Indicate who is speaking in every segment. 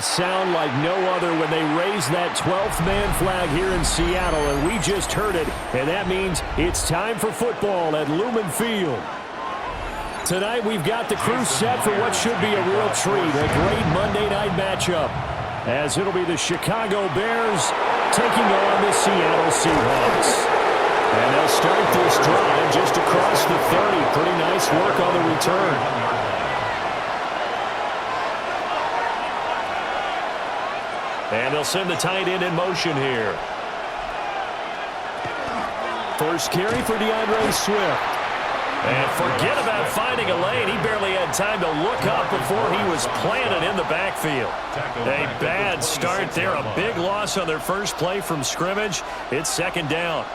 Speaker 1: Sound like no other when they raise that 12th man flag here in Seattle, and we just heard it, and that means it's time for football at Lumen Field. Tonight we've got the crew set for what should be a real treat, a great Monday night matchup, as it'll be the Chicago Bears taking on the Seattle Seahawks. And they'll start this drive just across the 30. Pretty nice work on the return. And they'll send the tight end in motion here. First carry for DeAndre Swift. And forget about finding a lane. He barely had time to look up before he was planted in the backfield. A bad start there. A big loss on their first play from scrimmage. It's second down.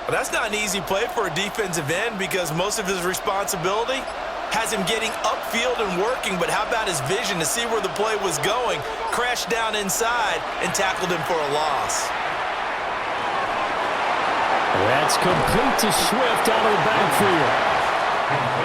Speaker 2: Well, that's not an easy play for a defensive end because most of his responsibility has him getting upfield and working, but how about his vision to see where the play was going, crashed down inside, and tackled him for a loss.
Speaker 1: That's complete to Swift out of the backfield.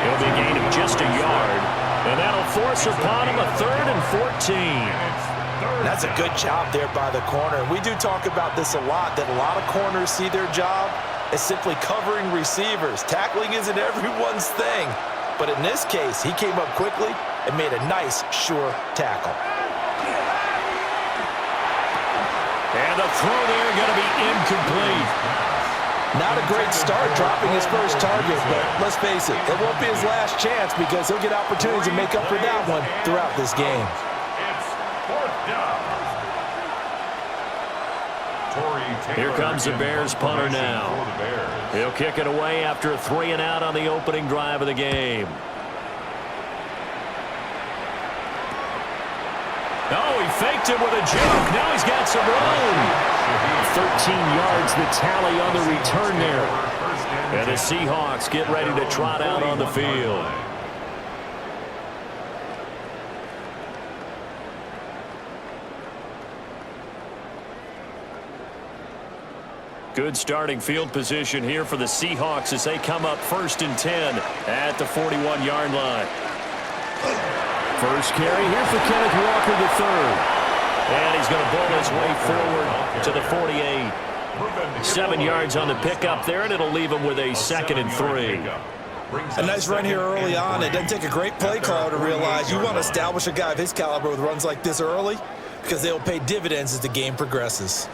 Speaker 1: It'll be a gain of just a yard, and that'll force upon him a 3rd and 14.
Speaker 2: That's a good job there by the corner. We do talk about this a lot, that a lot of corners see their job as simply covering receivers. Tackling isn't everyone's thing. But in this case, he came up quickly and made a nice, sure tackle.
Speaker 1: And the throw there going to be incomplete.
Speaker 2: Not a great start dropping his first target, but let's face it, it won't be his last chance because he'll get opportunities to make up for that one throughout this game.
Speaker 3: It's 4th down.
Speaker 1: Here comes the Bears punter now. He'll kick it away after a 3-and-out on the opening drive of the game. Oh, he faked it with a juke. Now he's got some room. 13 yards the tally on the return there. And the Seahawks get ready to trot out on the field. Good starting field position here for the Seahawks as they come up 1st and 10 at the 41-yard line. First carry here for Kenneth Walker III. And he's going to bowl his way forward to the 48. 7 yards on the pickup there, and it'll leave him with a 2nd and 3.
Speaker 2: A nice run here early on. It doesn't take a great play caller to realize you want to establish a guy of his caliber with runs like this early because they'll pay dividends as the game progresses.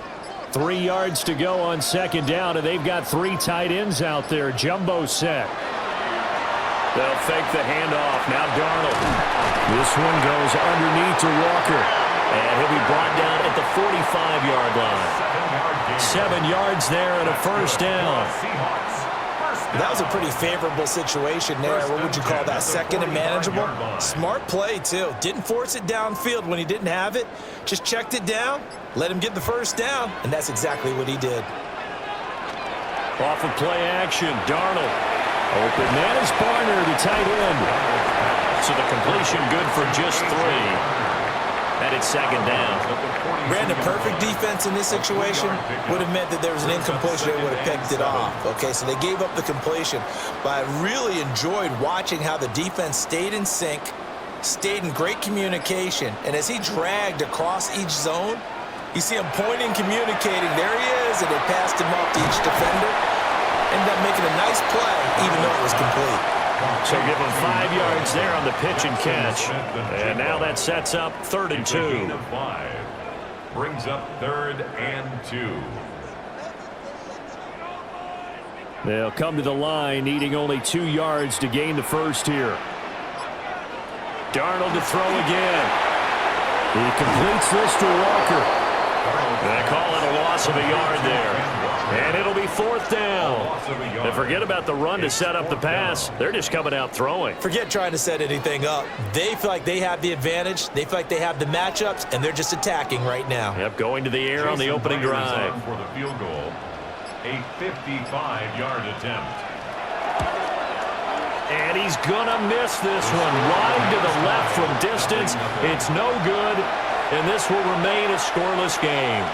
Speaker 1: 3 yards to go on 2nd down, and they've got 3 tight ends out there. Jumbo set. They'll fake the handoff. Now Darnold. This one goes underneath to Walker. And he'll be brought down at the 45-yard line. 7 yards there and a 1st down.
Speaker 2: That was a pretty favorable situation there. What would you call that? 2nd and manageable? Smart play, too. Didn't force it downfield when he didn't have it. Just checked it down, let him get the 1st down, and that's exactly what he did.
Speaker 1: Off of play action, Darnold. Open man is Barner, the tight end. So the completion good for just 3. And it's 2nd down.
Speaker 2: Ran a perfect defense in this situation would have meant that there was an incompletion. They would have picked it off. Okay, so they gave up the completion. But I really enjoyed watching how the defense stayed in sync, stayed in great communication. And as he dragged across each zone, you see him pointing, communicating. There he is, and they passed him off to each defender. Ended up making a nice play, even though it was complete.
Speaker 1: So give him 5 yards there on the pitch and catch. And now that sets up 3rd and 2.
Speaker 3: Brings up 3rd and 2.
Speaker 1: They'll come to the line, needing only 2 yards to gain the 1st here. Darnold to throw again. He completes this to Walker. They call it a loss of a yard there. And it'll be 4th down. And forget about the run to set up the pass. They're just coming out throwing.
Speaker 2: Forget trying to set anything up. They feel like they have the advantage. They feel like they have the matchups, and they're just attacking right now.
Speaker 1: Yep, going to the air on the opening drive.
Speaker 3: For the field goal, a 55-yard attempt.
Speaker 1: And he's going to miss this one. Wide to the left from distance. It's no good, and this will remain a scoreless game.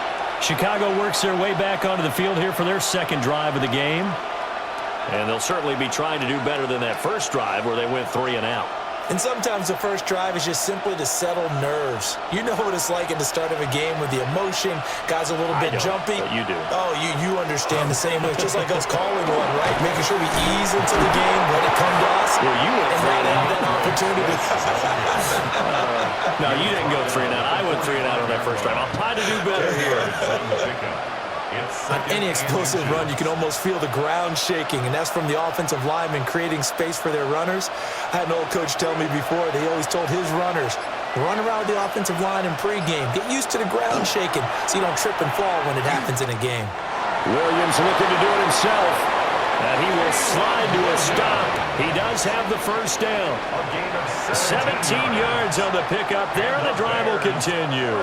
Speaker 1: Chicago works their way back onto the field here for their 2nd drive of the game. And they'll certainly be trying to do better than that first drive where they went 3 and out.
Speaker 2: And sometimes the first drive is just simply to settle nerves. You know what it's like at the start of a game with the emotion, guys a little bit jumpy.
Speaker 1: But you do.
Speaker 2: Oh, you understand the same way. It's just like us calling one, right? Making sure we ease into the game, let it come to us,
Speaker 1: well, you went
Speaker 2: and not have that opportunity.
Speaker 1: No, you didn't go 3 and out. I went 3 and out on that first drive. I'll try to do better here.
Speaker 2: On any explosive run, you can almost feel the ground shaking, and that's from the offensive linemen creating space for their runners. I had an old coach tell me before, that he always told his runners, run around with the offensive line in pregame. Get used to the ground shaking so you don't trip and fall when it happens in a game.
Speaker 1: Williams looking to do it himself. And he will slide to a stop. He does have the first down. 17 yards on the pickup there, and the drive will continue.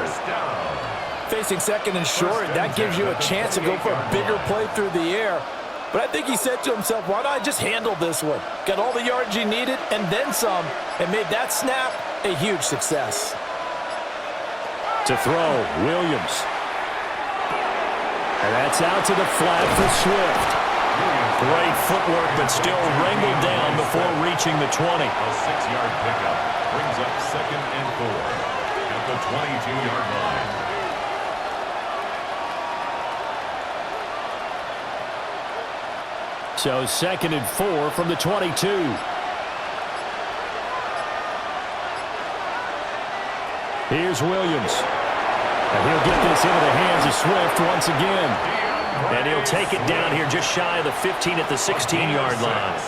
Speaker 2: Facing second and short, that gives you a chance to go for a bigger play through the air. But I think he said to himself, why not just handle this one? Got all the yards he needed and then some, and made that snap a huge success.
Speaker 1: To throw, Williams. And that's out to the flat for Swift. Great footwork, but still wrangled down before reaching the 20.
Speaker 3: A 6-yard pickup brings up 2nd and 4 at the 22-yard line.
Speaker 1: So 2nd and 4 from the 22. Here's Williams. And he'll get this into the hands of Swift once again. And he'll take it down here just shy of the 15 at the 16-yard line.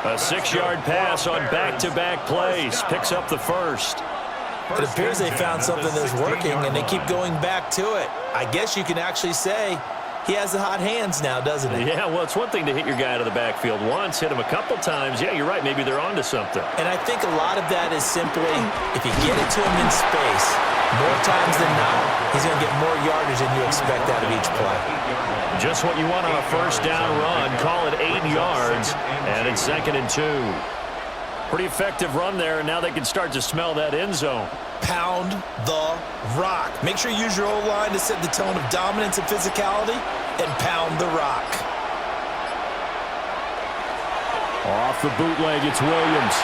Speaker 1: A 6-yard pass on back-to-back plays. Picks up the first.
Speaker 2: It appears they found something that's working, and they keep going back to it. I guess you can actually say he has the hot hands now, doesn't he?
Speaker 1: Yeah, well, it's one thing to hit your guy out of the backfield once, hit him a couple times. Yeah, you're right. Maybe they're onto something.
Speaker 2: And I think a lot of that is simply, if you get it to him in space, more times than not, he's going to get more yardage than you expect out of each play.
Speaker 1: Just what you want on a first down run. Call it 8 yards, and it's 2nd and 2. Pretty effective run there, and now they can start to smell that end zone.
Speaker 2: Pound the rock. Make sure you use your O-line to set the tone of dominance and physicality, and pound the rock.
Speaker 1: Off the bootleg, it's Williams.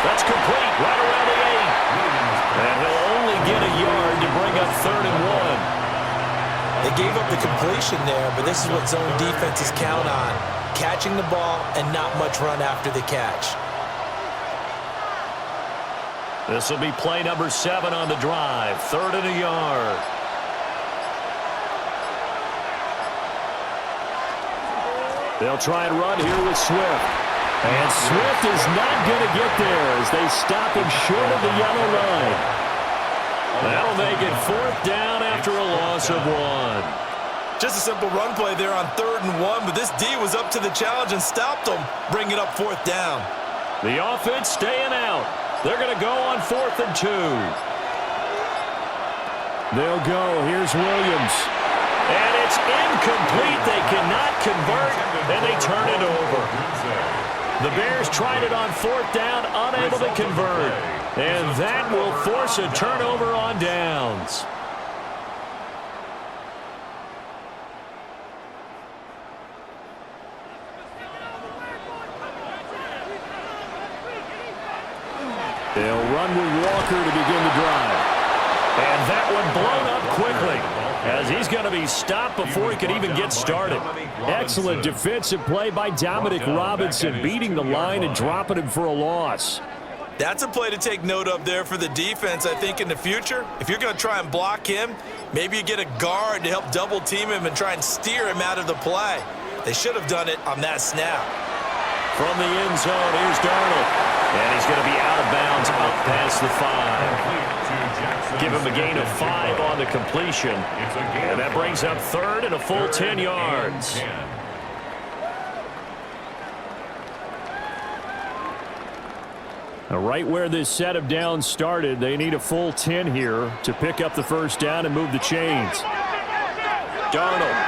Speaker 1: That's complete, right around the 8. And he'll only get a yard to bring up 3rd and 1.
Speaker 2: They gave up the completion there, but this is what zone defenses count on. Catching the ball and not much run after the catch.
Speaker 1: This will be play number 7 on the drive. 3rd and a yard. They'll try and run here with Swift. And Swift is not going to get there as they stop him short of the yellow line. That'll make it 4th down after a loss of 1.
Speaker 2: Just a simple run play there on 3rd and 1, but this D was up to the challenge and stopped them, bringing up 4th down.
Speaker 1: The offense staying out. They're going to go on 4th and 2. They'll go. Here's Williams. And it's incomplete. They cannot convert, and they turn it over. The Bears tried it on 4th down, unable to convert. And that will force a turnover on downs. They'll run with Walker to begin the drive. And that one blown up quickly as he's going to be stopped before he could even get started. Excellent defensive play by Dominic Robinson, beating the line and dropping him for a loss.
Speaker 2: That's a play to take note of there for the defense, I think, in the future. If you're going to try and block him, maybe you get a guard to help double-team him and try and steer him out of the play. They should have done it on that snap.
Speaker 1: From the end zone, here's Darnold. And he's going to be out of bounds up past the 5. Give him a gain of 5 on the completion. And that brings up 3rd and a full 10 yards. Now, right where this set of downs started, they need a full 10 here to pick up the first down and move the chains. Darnold.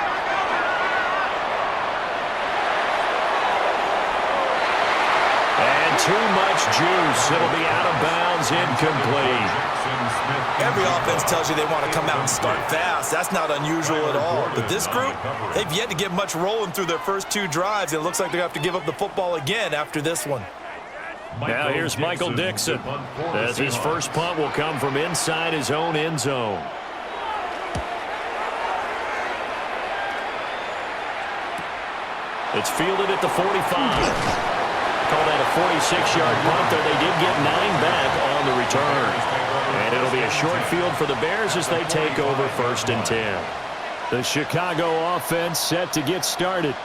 Speaker 1: Too much juice. It'll be out of bounds, incomplete.
Speaker 2: Every offense tells you they want to come out and start fast. That's not unusual at all. But this group, they've yet to get much rolling through their first 2 drives. It looks like they're going to have to give up the football again after this one.
Speaker 1: Now here's Michael Dixon, as his first punt will come from inside his own end zone. It's fielded at the 45. Call that a 46-yard punt, though they did get 9 back on the return. And it'll be a short field for the Bears as they take over 1st and 10. The Chicago offense set to get started.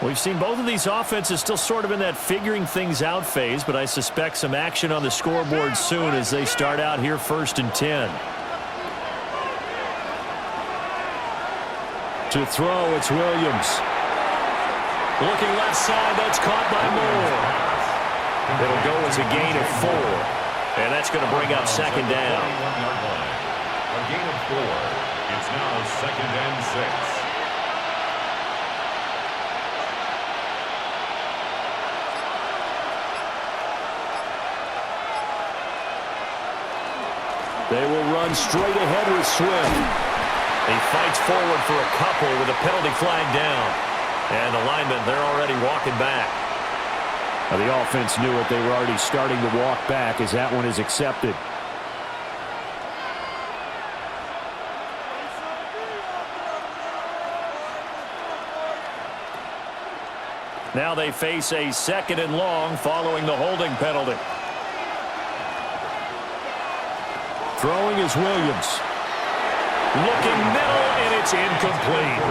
Speaker 1: We've seen both of these offenses still sort of in that figuring things out phase, but I suspect some action on the scoreboard soon as they start out here 1st and 10. To throw, it's Williams. Looking left side, that's caught by Moore. It'll go as a gain of 4. And that's going to bring up 2nd down.
Speaker 3: A gain of 4. It's now 2nd and 6.
Speaker 1: They will run straight ahead with Swift. He fights forward for a couple with a penalty flag down. And the linemen, they're already walking back. Now, the offense knew it. They were already starting to walk back as that one is accepted. Now they face a 2nd and long following the holding penalty. Throwing is Williams. Looking middle, and it's incomplete.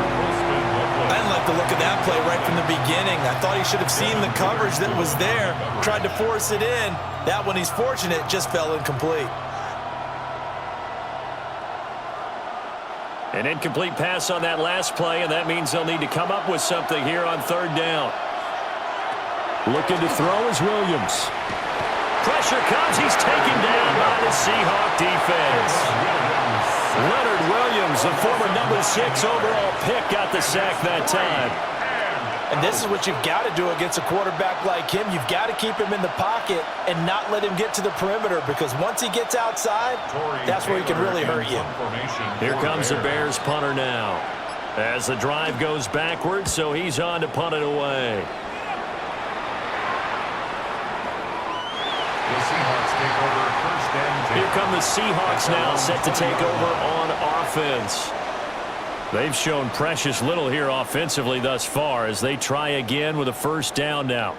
Speaker 2: I didn't like the look of that play right from the beginning. I thought he should have seen the coverage that was there, tried to force it in. That one, he's fortunate, just fell incomplete.
Speaker 1: An incomplete pass on that last play, and that means they'll need to come up with something here on 3rd down. Looking to throw is Williams. Pressure comes. He's taken down by the Seahawk defense. Leonard Williams, the former number 6 overall pick, got the sack that time.
Speaker 2: And this is what you've got to do against a quarterback like him. You've got to keep him in the pocket and not let him get to the perimeter, because once he gets outside, that's where he can really hurt you.
Speaker 1: Here comes the Bears punter now. As the drive goes backwards, so he's on to punt it away.
Speaker 3: The Seahawks take over 1st and 10.
Speaker 1: Here come the Seahawks now, set to take over on offense. They've shown precious little here offensively thus far as they try again with a 1st down now.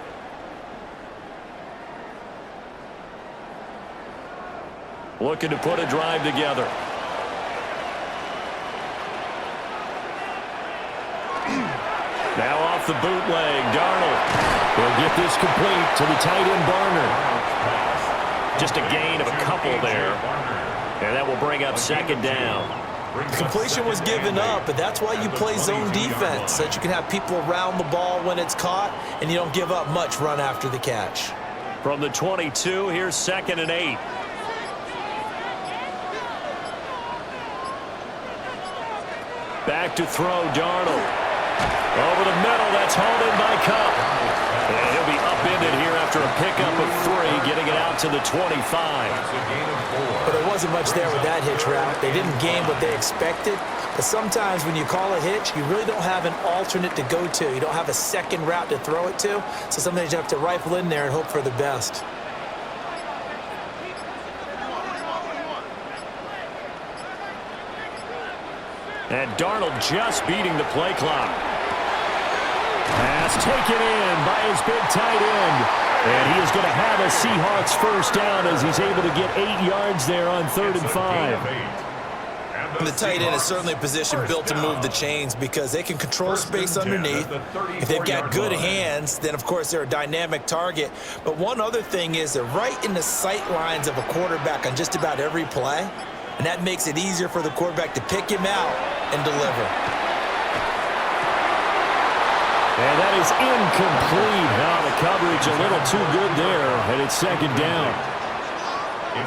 Speaker 1: Looking to put a drive together. Now off the bootleg, Darnold will get this complete to the tight end Barner. Just a gain of a couple there. And that will bring up 2nd down.
Speaker 2: The completion was given up, but that's why you play zone defense, so that you can have people around the ball when it's caught, and you don't give up much run after the catch.
Speaker 1: From the 22, here's 2nd and 8. Back to throw, Darnold. Over the middle, that's hauled in by Kupp. And he'll be upended here after a pickup of 3, getting it out to the 25.
Speaker 2: But there wasn't much there with that hitch route. They didn't gain what they expected. But sometimes when you call a hitch, you really don't have an alternate to go to. You don't have a second route to throw it to. So sometimes you have to rifle in there and hope for the best.
Speaker 1: And Darnold just beating the play clock. Pass taken in by his big tight end. And he is going to have a Seahawks 1st down as he's able to get 8 yards there on 3rd and 5.
Speaker 2: And the tight end is certainly a position built to move the chains because they can control space underneath. If they've got good hands, then, of course, they're a dynamic target. But one other thing is they're right in the sight lines of a quarterback on just about every play. And that makes it easier for the quarterback to pick him out and deliver.
Speaker 1: And that is incomplete. Now the coverage a little too good there, and it's 2nd down.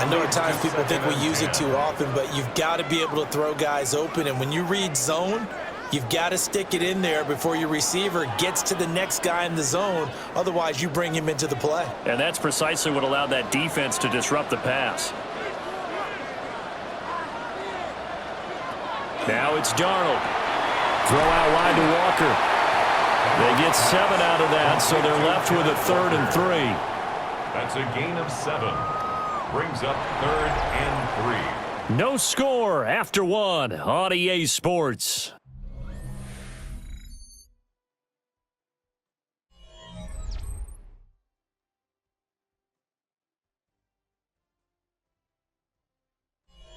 Speaker 2: I know at times people think we use it too often, but you've got to be able to throw guys open. And when you read zone, you've got to stick it in there before your receiver gets to the next guy in the zone. Otherwise, you bring him into the play.
Speaker 1: And that's precisely what allowed that defense to disrupt the pass. Now it's Darnold. Throw out wide to Walker. They get 7 out of that, so they're left with a 3rd and 3.
Speaker 3: That's a gain of 7. Brings up 3rd and 3.
Speaker 1: No score after 1 on EA Sports.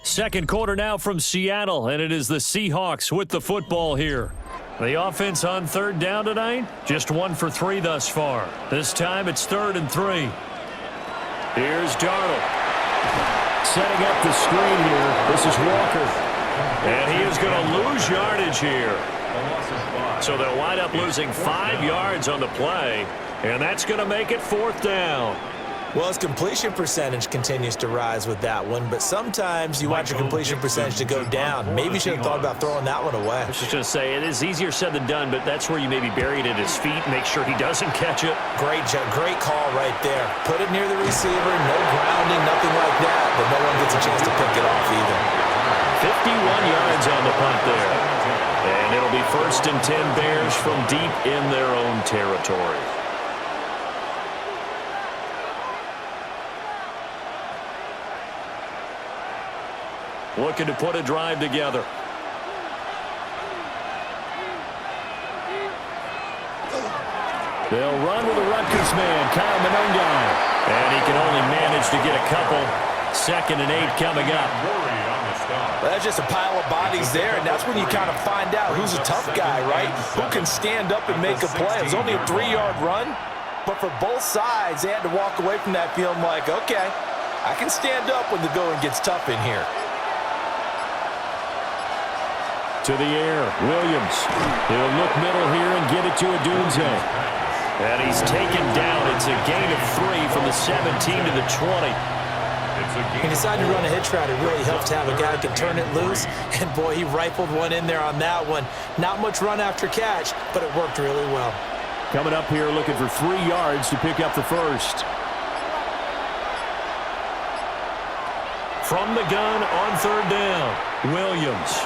Speaker 1: Second quarter now from Seattle, and it is the Seahawks with the football here. The offense on 3rd down tonight, just 1 for 3 thus far. This time it's 3rd and 3. Here's Darnold. Setting up the screen here. This is Walker. And he is going to lose yardage here. So they'll wind up losing 5 yards on the play, and that's going to make it 4th down.
Speaker 2: Well, his completion percentage continues to rise with that one, but sometimes you want your completion percentage to go down. Maybe you should have thought about throwing that one away.
Speaker 1: I was just going to say, it is easier said than done, but that's where you maybe bury it at his feet, make sure he doesn't catch it.
Speaker 2: Great call right there. Put it near the receiver, no grounding, nothing like that, but no one gets a chance to pick it off either.
Speaker 1: 51 yards on the punt there. And it'll be 1st and 10 Bears from deep in their own territory. Looking to put a drive together. They'll run with a Rutgers man, Kyle Monongai. And he can only manage to get a couple. 2nd and 8 coming up.
Speaker 2: Well, that's just a pile of bodies there, and that's when you kind of find out who's a tough guy, right? Who can stand up and make a play. It was only a 3-yard run, but for both sides, they had to walk away from that feeling like, okay, I can stand up when the going gets tough in here.
Speaker 1: To the air, Williams. He'll look middle here and get it to Odunze. And he's taken down. It's a gain of 3 from the 17 to the 20.
Speaker 2: He decided to run a hitch route. It really helps to have a guy who can turn it loose. And, boy, he rifled one in there on that one. Not much run after catch, but it worked really well.
Speaker 1: Coming up here looking for 3 yards to pick up the first. From the gun on 3rd down, Williams.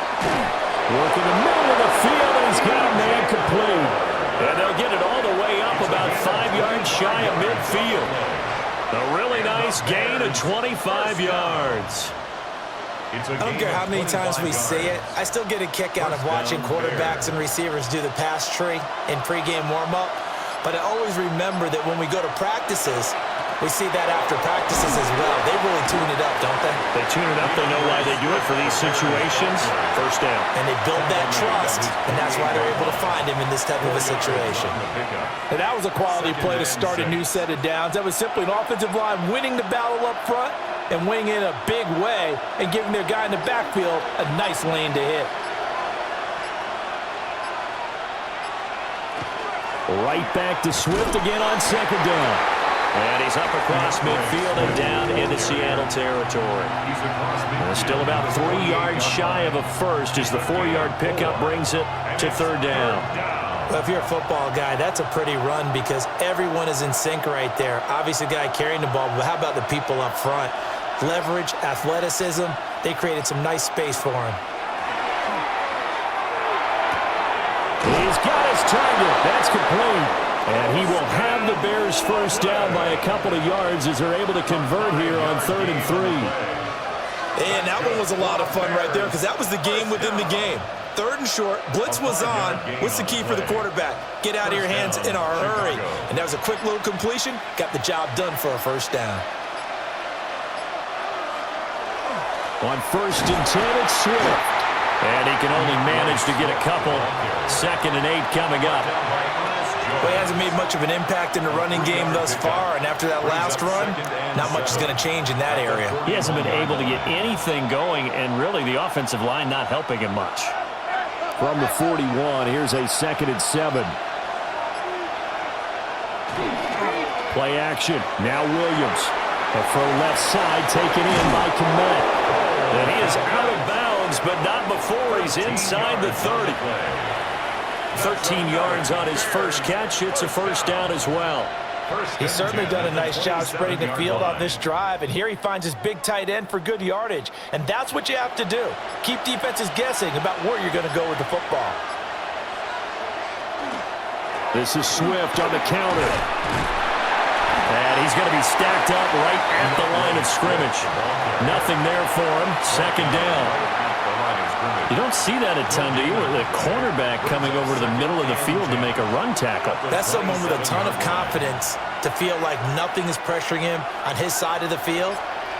Speaker 1: Working the middle of the field, and he's got a man complete. And they'll get it all the way up about 5 yards shy of midfield. A really nice gain of 25 yards.
Speaker 2: I don't care how many times we see it. I still get a kick out of watching quarterbacks and receivers do the pass tree in pregame warm-up. But I always remember that when we go to practices, we see that after practices as well. They really tune it up, don't they?
Speaker 1: They tune it up. They know why they do it for these situations. 1st down.
Speaker 2: And they build that trust, and that's why they're able to find him in this type of a situation. And that was a quality play to start a new set of downs. That was simply an offensive line winning the battle up front and winning in a big way and giving their guy in the backfield a nice lane to hit.
Speaker 1: Right back to Swift again on 2nd down. And he's up across midfield and down into Seattle territory. Still about 3 yards shy of a first as the 4-yard pickup brings it to 3rd down.
Speaker 2: Well, if you're a football guy, that's a pretty run because everyone is in sync right there. Obviously, the guy carrying the ball, but how about the people up front? Leverage, athleticism, they created some nice space for him.
Speaker 1: He's got his target. That's complete. And he will have the Bears 1st down by a couple of yards as they're able to convert here on 3rd and 3.
Speaker 2: And that one was a lot of fun right there because that was the game within the game. 3rd and short, blitz was on. What's the key for the quarterback? Get out of your hands in a hurry. And that was a quick little completion. Got the job done for a 1st down.
Speaker 1: On 1st and 10, it's Swift. And he can only manage to get a couple. 2nd and 8 coming up.
Speaker 2: Well, he hasn't made much of an impact in the running game thus far, and after that last run, not much is going to change in that area.
Speaker 1: He hasn't been able to get anything going, and really the offensive line not helping him much. From the 41, here's a 2nd and 7. Play action. Now Williams. A throw left side taken in by Kmet. And he is out of bounds, but not before he's inside the 30. 13 yards on his first catch. It's a 1st down as well.
Speaker 2: He's certainly done a nice job spreading the field on this drive, and here he finds his big tight end for good yardage. And that's what you have to do. Keep defenses guessing about where you're going to go with the football.
Speaker 1: This is Swift on the counter. And he's going to be stacked up right at the line of scrimmage. Nothing there for him. Second down. You don't see that a ton, do you? The cornerback coming over to the middle of the field to make a run tackle.
Speaker 2: That's someone with a ton of confidence to feel like nothing is pressuring him on his side of the field.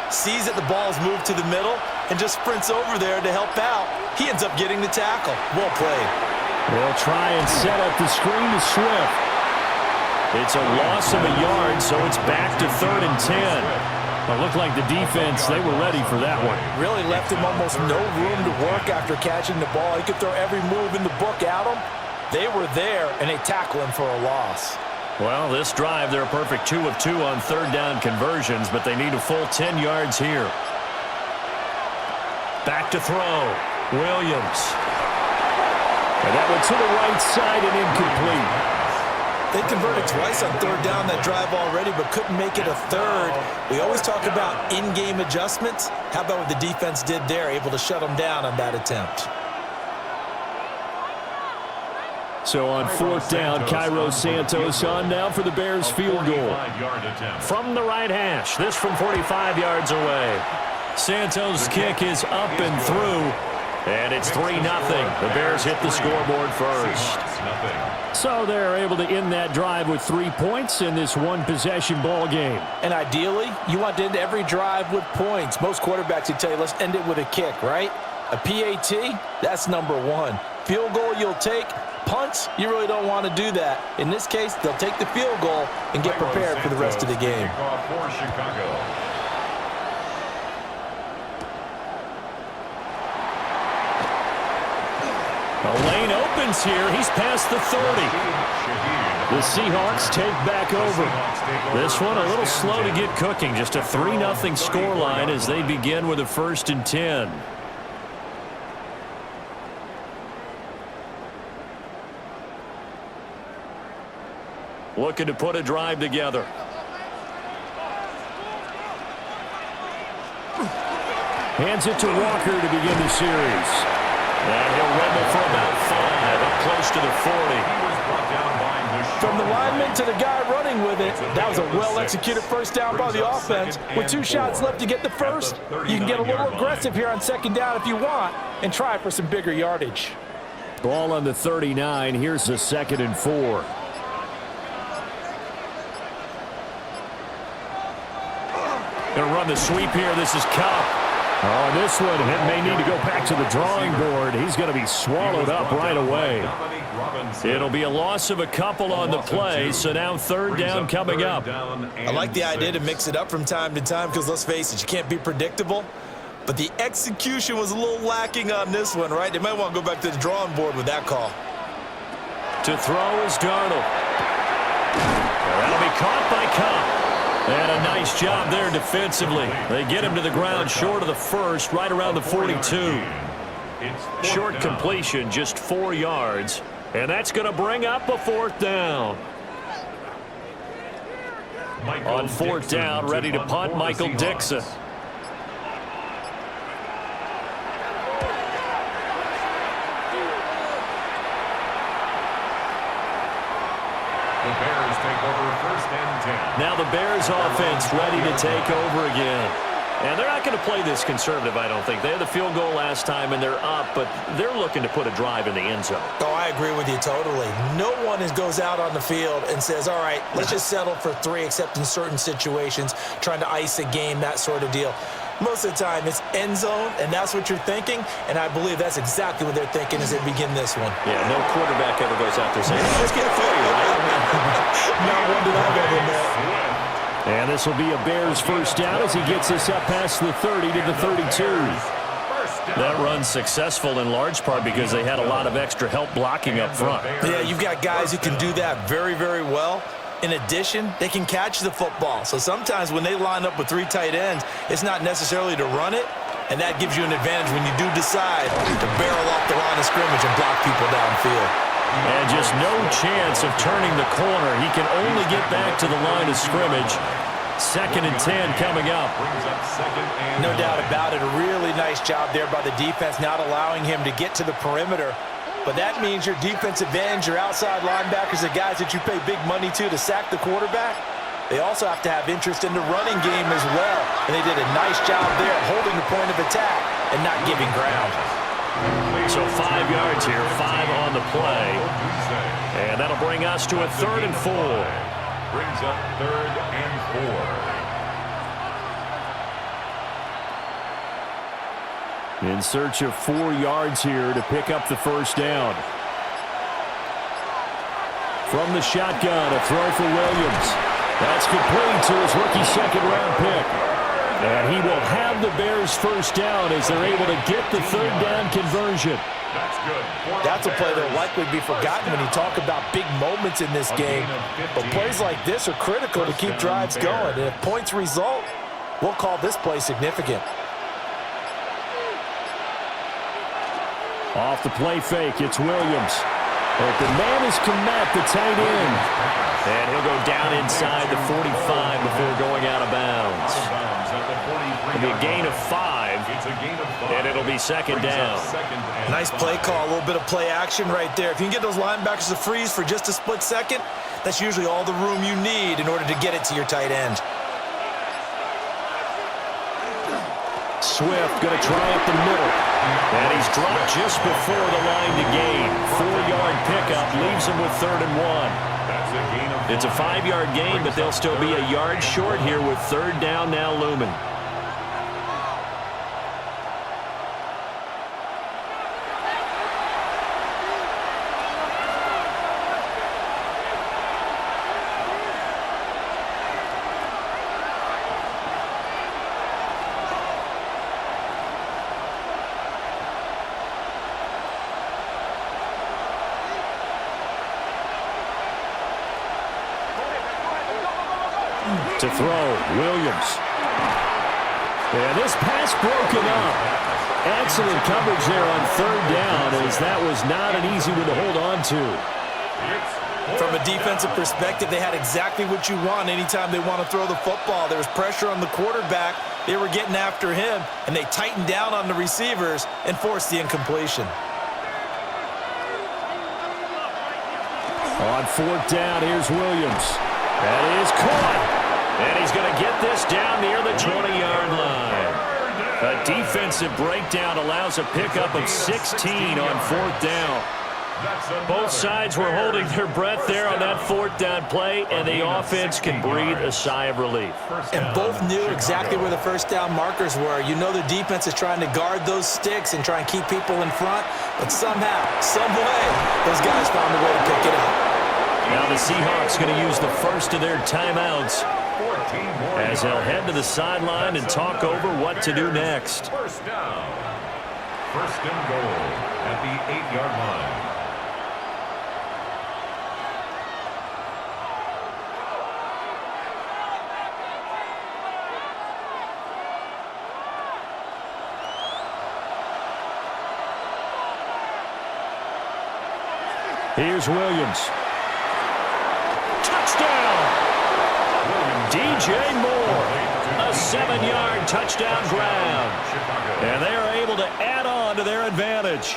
Speaker 2: Sees that the ball's moved to the middle and just sprints over there to help out. He ends up getting the tackle. Well played.
Speaker 1: They'll try and set up the screen to Swift. It's a loss of a yard, so it's back to 3rd and 10. It looked like the defense, they were ready for that one.
Speaker 2: Really left him almost no room to work after catching the ball. He could throw every move in the book at him. They were there, and they tackle him for a loss.
Speaker 1: Well, this drive, they're a perfect 2 of 2 on 3rd down conversions, but they need a full 10 yards here. Back to throw. Williams. And that one to the right side and incomplete.
Speaker 2: They converted twice on 3rd down that drive already, but couldn't make it a 3rd. We always talk about in-game adjustments. How about what the defense did there, able to shut them down on that attempt?
Speaker 1: So on 4th down, Cairo Santos on now for the Bears field goal. From the right hash, this from 45 yards away. Santos' kick is up and through, and it's 3-0. The Bears hit the scoreboard first. So they're able to end that drive with 3 points in this one-possession ball game.
Speaker 2: And ideally, you want to end every drive with points. Most quarterbacks would tell you, let's end it with a kick, right? A PAT, that's number 1. Field goal you'll take. Punts, you really don't want to do that. In this case, they'll take the field goal and get prepared for the rest of the game.
Speaker 1: The lane opens here. He's past the 30. The Seahawks take back over. This one a little slow to get cooking. Just a 3-0 scoreline as they begin with a 1st and 10. Looking to put a drive together. Hands it to Walker to begin the series. And he'll rumble for about 5, up close to the 40.
Speaker 2: From the lineman to the guy running with it, that was a well-executed first down by the offense. With 2 shots left to get the first, you can get a little aggressive here on 2nd down if you want and try for some bigger yardage.
Speaker 1: Ball on the 39. Here's the 2nd and 4. Gonna run the sweep here. This is Kupp. Oh, this one may need to go back to the drawing board. He's going to be swallowed up right away. It'll be a loss of a couple on the play, so now 3rd down coming up.
Speaker 2: I like the idea to mix it up from time to time because, let's face it, you can't be predictable. But the execution was a little lacking on this one, right? They might want to go back to the drawing board with that call.
Speaker 1: To throw is Darnold. That'll be caught by Kupp. And a nice job there defensively. They get him to the ground short of the first, right around the 42. Short completion, just 4 yards. And that's going to bring up a 4th down. On 4th down, ready to punt, Michael Dixon.
Speaker 3: The Bears take over 1st and 10.
Speaker 1: Now the Bears offense ready to take over again. And they're not going to play this conservative, I don't think. They had the field goal last time, and they're up, but they're looking to put a drive in the end zone.
Speaker 2: Oh, I agree with you totally. No one goes out on the field and says, all right, let's just settle for 3, except in certain situations, trying to ice a game, that sort of deal. Most of the time, it's end zone, and that's what you're thinking, and I believe that's exactly what they're thinking as they begin this one.
Speaker 1: Yeah, no quarterback ever goes out there saying, let's get 3, right?
Speaker 2: Not one did I ever know.
Speaker 1: And this will be a Bears 1st down as he gets us up past the 30 to the 32. That run's successful in large part because they had a lot of extra help blocking up front.
Speaker 2: Yeah, you've got guys who can do that very, very well. In addition, they can catch the football. So sometimes when they line up with 3 tight ends, it's not necessarily to run it, and that gives you an advantage when you do decide to barrel off the line of scrimmage and block people downfield.
Speaker 1: And just no chance of turning the corner. He can only get back to the line of scrimmage. 2nd and 10 coming up.
Speaker 2: No doubt about it. A really nice job there by the defense, not allowing him to get to the perimeter. But that means your defensive ends, your outside linebackers, the guys that you pay big money to sack the quarterback, they also have to have interest in the running game as well. And they did a nice job there holding the point of attack and not giving ground.
Speaker 1: So 5 yards here, 5 on the play. And that'll bring us to a 3rd and 4.
Speaker 3: Brings up 3rd and 4.
Speaker 1: In search of 4 yards here to pick up the first down. From the shotgun, a throw for Williams. That's complete to his rookie second-round pick. And he will have the Bears first down as they're able to get the 3rd down conversion.
Speaker 3: That's good.
Speaker 2: That's a play that will likely be forgotten when you talk about big moments in this game. But plays like this are critical to keep drives going. And if points result, we'll call this play significant.
Speaker 1: Off the play fake, it's Williams. Open man is Komet, the tight end. And he'll go down inside the 45 before going out of bounds. It'll be a gain of 5, and it'll be second down.
Speaker 2: Nice play call, a little bit of play action right there. If you can get those linebackers to freeze for just a split second, that's usually all the room you need in order to get it to your tight end.
Speaker 1: Swift going to try up the middle. And he's dropped just before the line to gain. 4-yard pickup leaves him with 3rd and 1. It's a 5-yard gain, but they'll still be a yard short here with 3rd down now looming. To throw, Williams. And this pass broken up. Excellent coverage there on 3rd down, as that was not an easy one to hold on to.
Speaker 2: From a defensive perspective, they had exactly what you want anytime they want to throw the football. There was pressure on the quarterback. They were getting after him, and they tightened down on the receivers and forced the incompletion.
Speaker 1: On 4th down, here's Williams. That is caught. And he's going to get this down near the 20-yard line. A defensive breakdown allows a pickup of 16 on 4th down. Both sides were holding their breath there on that 4th down play, and the offense can breathe a sigh of relief.
Speaker 2: And both knew exactly where the first down markers were. You know the defense is trying to guard those sticks and try and keep people in front, but somehow, some way, those guys found a way to pick it up.
Speaker 1: Now the Seahawks going to use the first of their timeouts as they'll head to the sideline and talk over what to do next.
Speaker 3: First down. 1st and goal at the 8-yard line.
Speaker 1: Here's Williams. Touchdown! DJ Moore, a 7-yard touchdown grab. And they are able to add on to their advantage.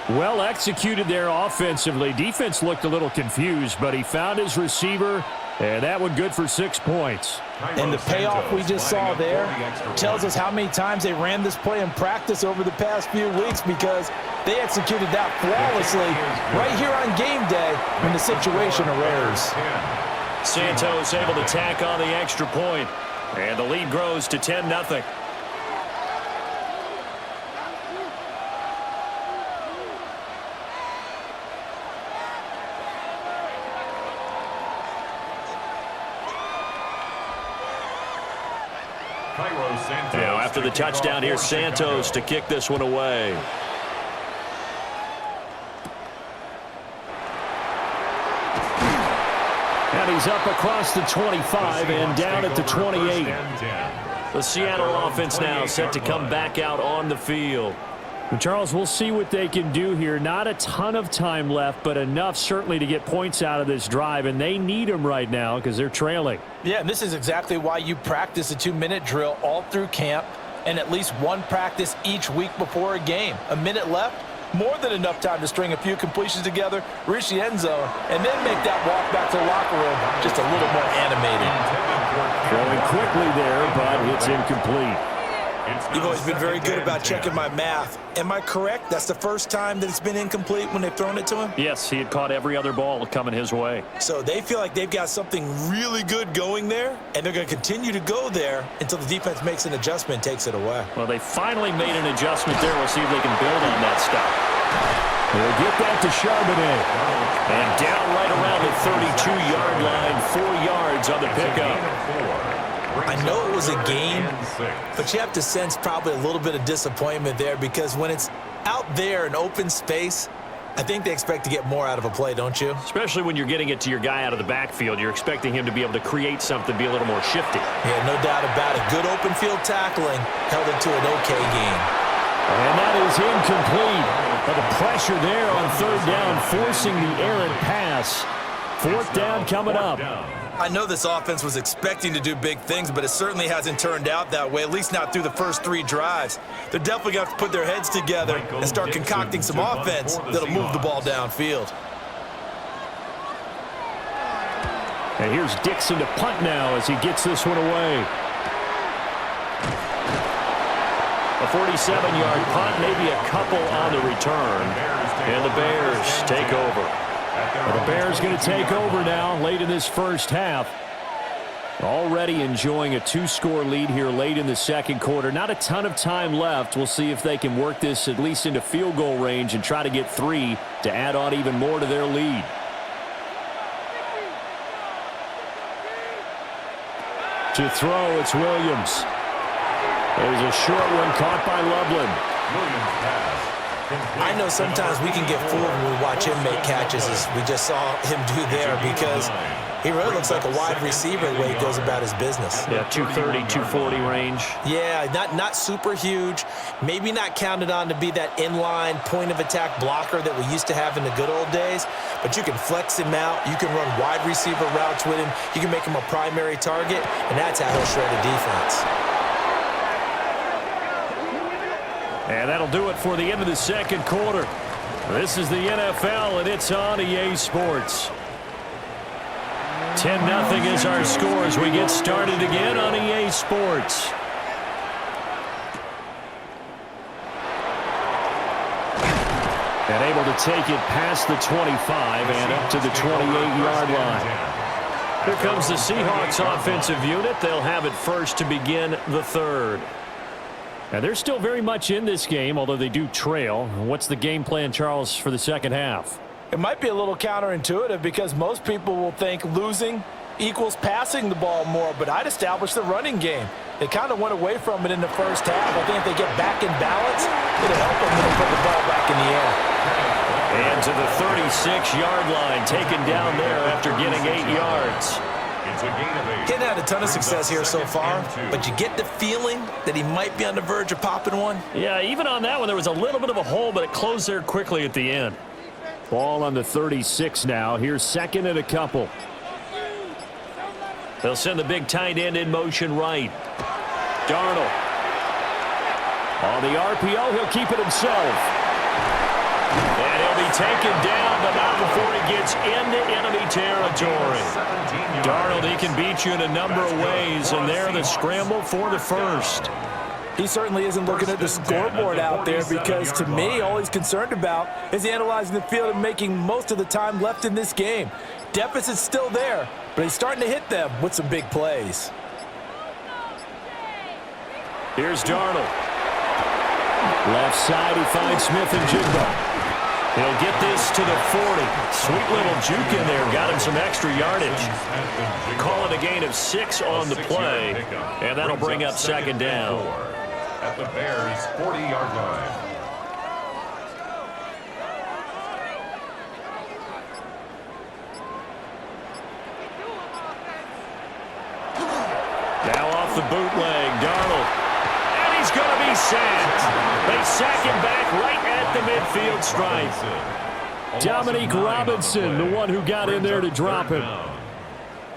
Speaker 1: Well executed there offensively. Defense looked a little confused, but he found his receiver, and that one good for 6 points.
Speaker 2: And the payoff we just saw there tells us how many times they ran this play in practice over the past few weeks, because they executed that flawlessly right here on game day when the situation arose.
Speaker 1: Santos able to tack on the extra point, and the lead grows to 10-0. Now after the touchdown, here's Santos to kick this one away. And he's up across the 25 and down at the 28. The Seattle offense now set to come back out on the field. Well, Charles, we'll see what they can do here. Not a ton of time left, but enough certainly to get points out of this drive, and they need them right now because they're trailing.
Speaker 2: Yeah, and this is exactly why you practice a 2-minute drill all through camp and at least one practice each week before a game. A minute left, more than enough time to string a few completions together, reach the end zone, and then make that walk back to the locker room just a little more animated.
Speaker 1: Throwing quickly there, but it's incomplete.
Speaker 2: You've always been very good about checking my math. Am I correct? That's the first time that it's been incomplete when they've thrown it to him?
Speaker 1: Yes, he had caught every other ball coming his way.
Speaker 2: So they feel like they've got something really good going there, and they're going to continue to go there until the defense makes an adjustment and takes it away.
Speaker 1: Well, they finally made an adjustment there. We'll see if they can build on that stop. They'll get that to Charbonnet. And down right around the 32-yard line, 4 yards on the pickup.
Speaker 2: I know it was a game, but you have to sense probably a little bit of disappointment there because when it's out there in open space, I think they expect to get more out of a play, don't you?
Speaker 1: Especially when you're getting it to your guy out of the backfield. You're expecting him to be able to create something, be a little more shifty.
Speaker 2: Yeah, no doubt about it. Good open field tackling held it to an okay game.
Speaker 1: And that is incomplete. But the pressure there on third down, forcing the errant pass. Fourth down coming up.
Speaker 2: I know this offense was expecting to do big things, but it certainly hasn't turned out that way, at least not through the first 3 drives. They're definitely going to have to put their heads together and start concocting some offense that'll move the ball downfield.
Speaker 1: And here's Dixon to punt now as he gets this one away. A 47-yard punt, maybe a couple on the return. And the Bears take over. Well, the Bears going to take over now late in this first half. Already enjoying a 2-score lead here late in the second quarter. Not a ton of time left. We'll see if they can work this at least into field goal range and try to get 3 to add on even more to their lead. To throw, it's Williams. There's a short one caught by Loveland.
Speaker 3: Williams pass.
Speaker 2: I know sometimes we can get fooled when we watch him make catches, as we just saw him do there, because he really looks like a wide receiver the way he goes about his business.
Speaker 1: Yeah, 230, 240 range.
Speaker 2: Yeah, not super huge, maybe not counted on to be that inline point-of-attack blocker that we used to have in the good old days, but you can flex him out, you can run wide receiver routes with him, you can make him a primary target, and that's how he'll shred a defense.
Speaker 1: And that'll do it for the end of the second quarter. This is the NFL, and it's on EA Sports. 10-0 is our score as we get started again on EA Sports. And able to take it past the 25 and up to the 28-yard line. Here comes the Seahawks offensive unit. They'll have it first to begin the third. And they're still very much in this game, although they do trail. What's the game plan, Charles, for the second half?
Speaker 2: It might be a little counterintuitive because most people will think losing equals passing the ball more, but I'd establish the running game. They kind of went away from it in the first half. I think if they get back in balance, it'll help them when they put the ball back in the air.
Speaker 1: And to the 36-yard line, taken down there after getting 8 yards.
Speaker 2: Getting had a ton of success here so far, but you get the feeling that he might be on the verge of popping one.
Speaker 1: Yeah, even on that one, there was a little bit of a hole, but it closed there quickly at the end. Ball on the 36 now. Here's second and a couple. They'll send the big tight end in motion right. Darnold. On the RPO, he'll keep it himself. And he'll be taken down, but not before he gets into enemy territory. Darnold, he can beat you in a number of ways, and they're the scramble for the first.
Speaker 2: He certainly isn't looking at the scoreboard out there because, to me, all he's concerned about is analyzing the field and making most of the time left in this game. Deficit's still there, but he's starting to hit them with some big plays.
Speaker 1: Here's Darnold. Left side, he finds Smith-Njigba. He'll get this to the 40. Sweet little juke in there. Got him some extra yardage. Call it a gain of 6 on the play. And that'll bring up second down.
Speaker 3: At the Bears' 40-yard line.
Speaker 1: Now off the bootleg, Darnold. And he's going to be sacked. They sack him back right at the midfield stripe. Dominique Robinson, the one who got in there to drop him.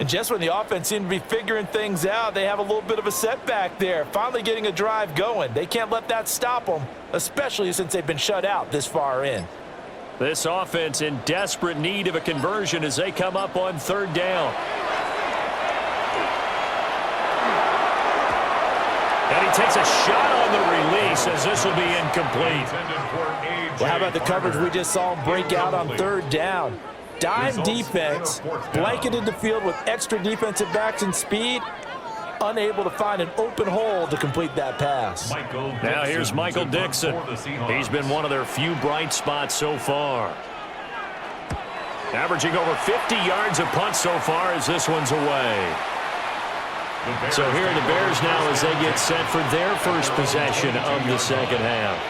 Speaker 2: And just when the offense seemed to be figuring things out, they have a little bit of a setback there. Finally getting a drive going. They can't let that stop them, especially since they've been shut out this far in.
Speaker 1: This offense in desperate need of a conversion as they come up on third down. And he takes a shot on the release as this will be incomplete.
Speaker 2: Well, how about the coverage we just saw him break out on third down? Dime defense, blanketed the field with extra defensive backs and speed, unable to find an open hole to complete that pass.
Speaker 1: Now here's Michael Dixon. He's been one of their few bright spots so far. Averaging over 50 yards a punt so far as this one's away. So here are the Bears now as they get set for their first possession of the second half.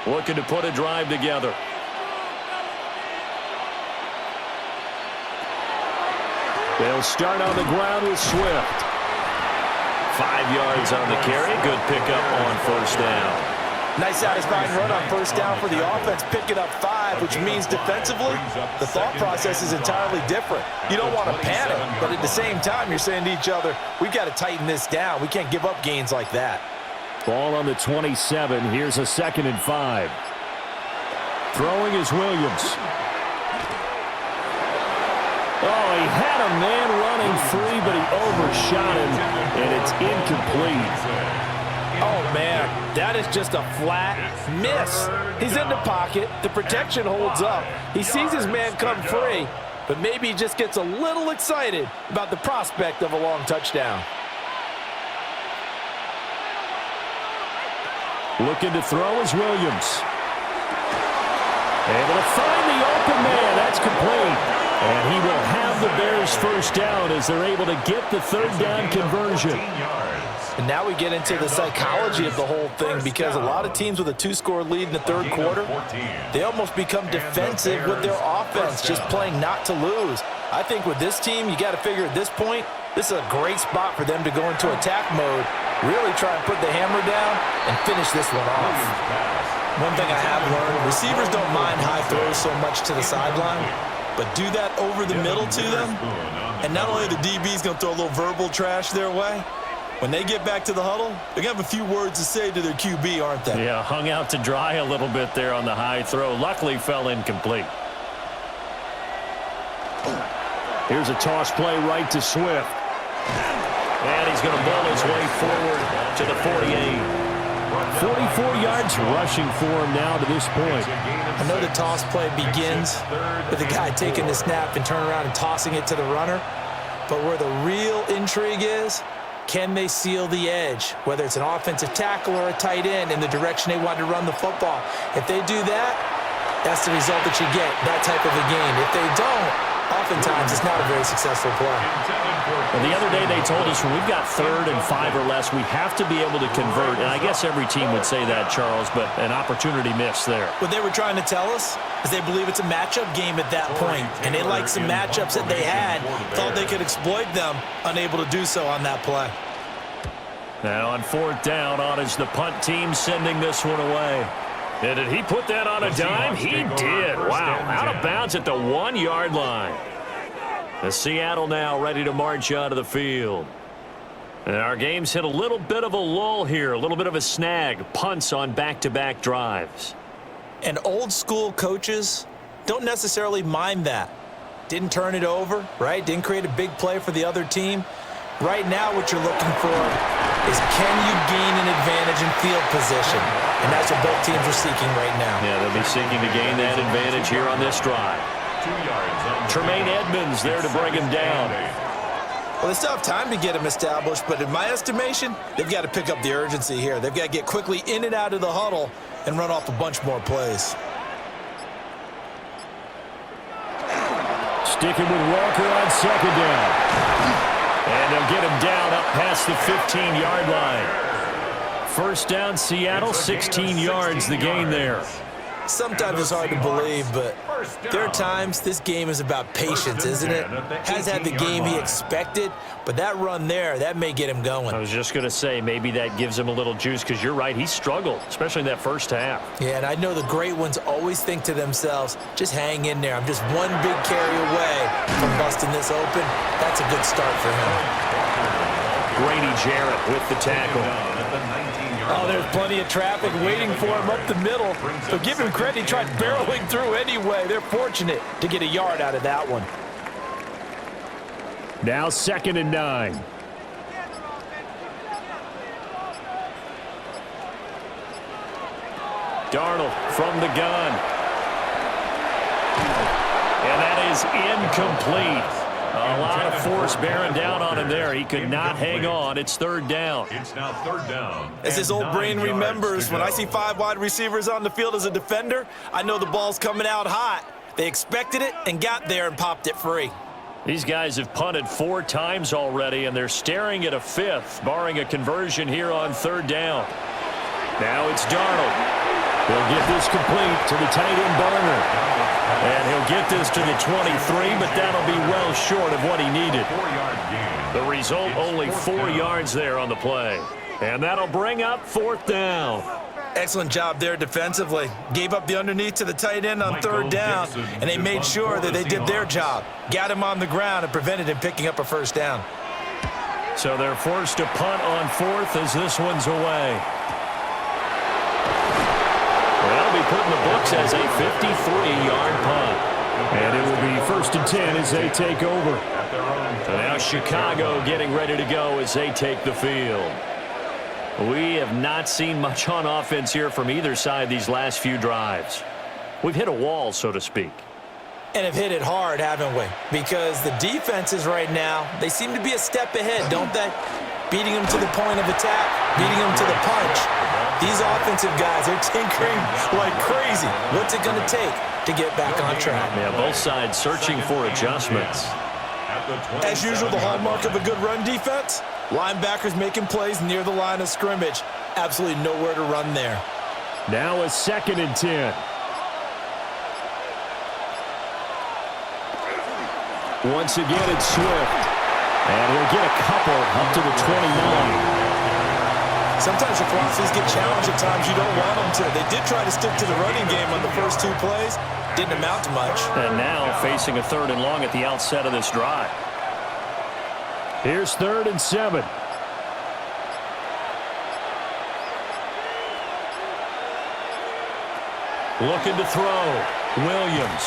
Speaker 1: Looking to put a drive together. They'll start on the ground with Swift. 5 yards on the carry. Good pickup on first down.
Speaker 2: Nice satisfying run on first down for the offense, picking up 5, which means defensively, the thought process is entirely different. You don't want to panic, but at the same time, you're saying to each other, we've got to tighten this down. We can't give up gains like that.
Speaker 1: Ball on the 27. Here's a 2nd and 5. Throwing is Williams. Oh, he had a man running free, but he overshot him, and it's incomplete.
Speaker 2: Oh, man, that is just a flat miss. He's in the pocket. The protection holds up. He sees his man come free, but maybe he just gets a little excited about the prospect of a long touchdown.
Speaker 1: Looking to throw is Williams. Able to find the open man. That's complete. And he will have the Bears first down as they're able to get the third down conversion.
Speaker 2: And now we get into the psychology of the whole thing, because a lot of teams with a 2-score lead in the third quarter, they almost become defensive with their offense, just playing not to lose. I think with this team, you got to figure at this point, this is a great spot for them to go into attack mode, really try and put the hammer down and finish this one off. One thing I have learned, receivers don't mind high throws so much to the sideline, but do that over the middle to them, and not only the DB's going to throw a little verbal trash their way, when they get back to the huddle, they're going to have a few words to say to their QB, aren't they?
Speaker 1: Yeah, hung out to dry a little bit there on the high throw. Luckily fell incomplete. Here's a toss play right to Swift. And he's going to ball his way forward to the 48. 44 yards rushing for him now to this point.
Speaker 2: I know the toss play begins with the guy taking the snap and turning around and tossing it to the runner. But where the real intrigue is, can they seal the edge, whether it's an offensive tackle or a tight end in the direction they want to run the football? If they do that, that's the result that you get, that type of a game. If they don't, oftentimes it's not a very successful play.
Speaker 1: Well, the other day they told us when we've got 3rd and 5 or less, we have to be able to convert. And I guess every team would say that, Charles, but an opportunity missed there.
Speaker 2: What they were trying to tell us is they believe it's a matchup game at that point, and they like some matchups that they had, thought they could exploit them, unable to do so on that play.
Speaker 1: Now on 4th down, on is the punt team sending this one away. And did he put that on a dime? He did. Wow, out of bounds at the 1-yard line. The Seattle now ready to march out of the field. And our game's hit a little bit of a lull here, a little bit of a snag. Punts on back-to-back drives.
Speaker 2: And old school coaches don't necessarily mind that. Didn't turn it over, right? Didn't create a big play for the other team. Right now what you're looking for is, can you gain an advantage in field position? And that's what both teams are seeking right now.
Speaker 1: Yeah, they'll be seeking to gain that advantage here on this drive. Tremaine Edmonds there to bring him down.
Speaker 2: Well, they still have time to get him established, but in my estimation, they've got to pick up the urgency here. They've got to get quickly in and out of the huddle and run off a bunch more plays.
Speaker 1: Sticking with Walker on 2nd down. And they'll get him down up past the 15-yard line. First down, Seattle, 16 yards the gain there.
Speaker 2: Sometimes it's hard to believe, but there are times this game is about patience, isn't it? Has had the game he expected, but that run there, that may get him going.
Speaker 1: I was just going to say, maybe that gives him a little juice, because you're right, he struggled, especially in that first half.
Speaker 2: Yeah, and I know the great ones always think to themselves, just hang in there. I'm just one big carry away from busting this open. That's a good start for him.
Speaker 1: Grady Jarrett with the tackle.
Speaker 2: Oh, there's plenty of traffic waiting for him up the middle. So give him credit, he tried barreling through anyway. They're fortunate to get a yard out of that one.
Speaker 1: Now 2nd and 9. Darnold from the gun. And that is incomplete. A lot of force bearing down on him there. He could not hang on. It's 3rd down.
Speaker 3: It's now 3rd down.
Speaker 2: As his old brain remembers, when I see 5 wide receivers on the field as a defender, I know the ball's coming out hot. They expected it and got there and popped it free.
Speaker 1: These guys have punted 4 times already, and they're staring at a 5th, barring a conversion here on 3rd down. Now it's Darnold. He'll get this complete to the tight end Barner. And he'll get this to the 23, but that'll be well short of what he needed.
Speaker 3: 4-yard gain.
Speaker 1: The result, only 4 yards there on the play. And that'll bring up 4th down.
Speaker 2: Excellent job there defensively. Gave up the underneath to the tight end on 3rd down, and they made sure that they did their job. Got him on the ground and prevented him picking up a 1st down.
Speaker 1: So they're forced to punt on 4th as this one's away. That'll be put in the books as a 53-yard punt. And it will be 1st and 10 as they take over. So now Chicago getting ready to go as they take the field. We have not seen much on offense here from either side these last few drives. We've hit a wall, so to speak.
Speaker 2: And have hit it hard, haven't we? Because the defenses right now, they seem to be a step ahead, don't they? Beating them to the point of attack, beating them to the punch. These offensive guys are tinkering like crazy. What's it going to take to get back on track?
Speaker 1: Yeah, both sides searching for adjustments.
Speaker 2: As usual, the hallmark of a good run defense, linebackers making plays near the line of scrimmage. Absolutely nowhere to run there.
Speaker 1: Now a 2nd and 10. Once again, it's Swift. And he'll get a couple up to the 29.
Speaker 2: Sometimes your philosophies get challenged at times you don't want them to. They did try to stick to the running game on the first 2 plays. Didn't amount to much.
Speaker 1: And now facing a 3rd and long at the outset of this drive. Here's 3rd and 7. Looking to throw. Williams.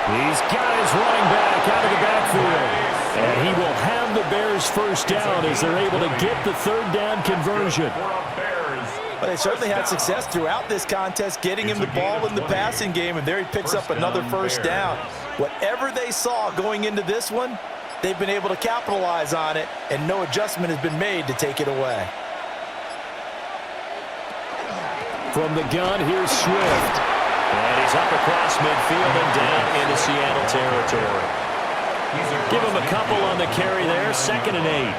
Speaker 1: He's got his running back out of the backfield. And he will have the Bears 1st down as they're able to get the 3rd down conversion.
Speaker 2: But they certainly had success throughout this contest, getting him the ball in the passing game, and there he picks up another 1st down. Whatever they saw going into this one, they've been able to capitalize on it, and no adjustment has been made to take it away.
Speaker 1: From the gun, here's Swift. And he's up across midfield and down into Seattle territory. Give him a couple on the carry there, 2nd and 8.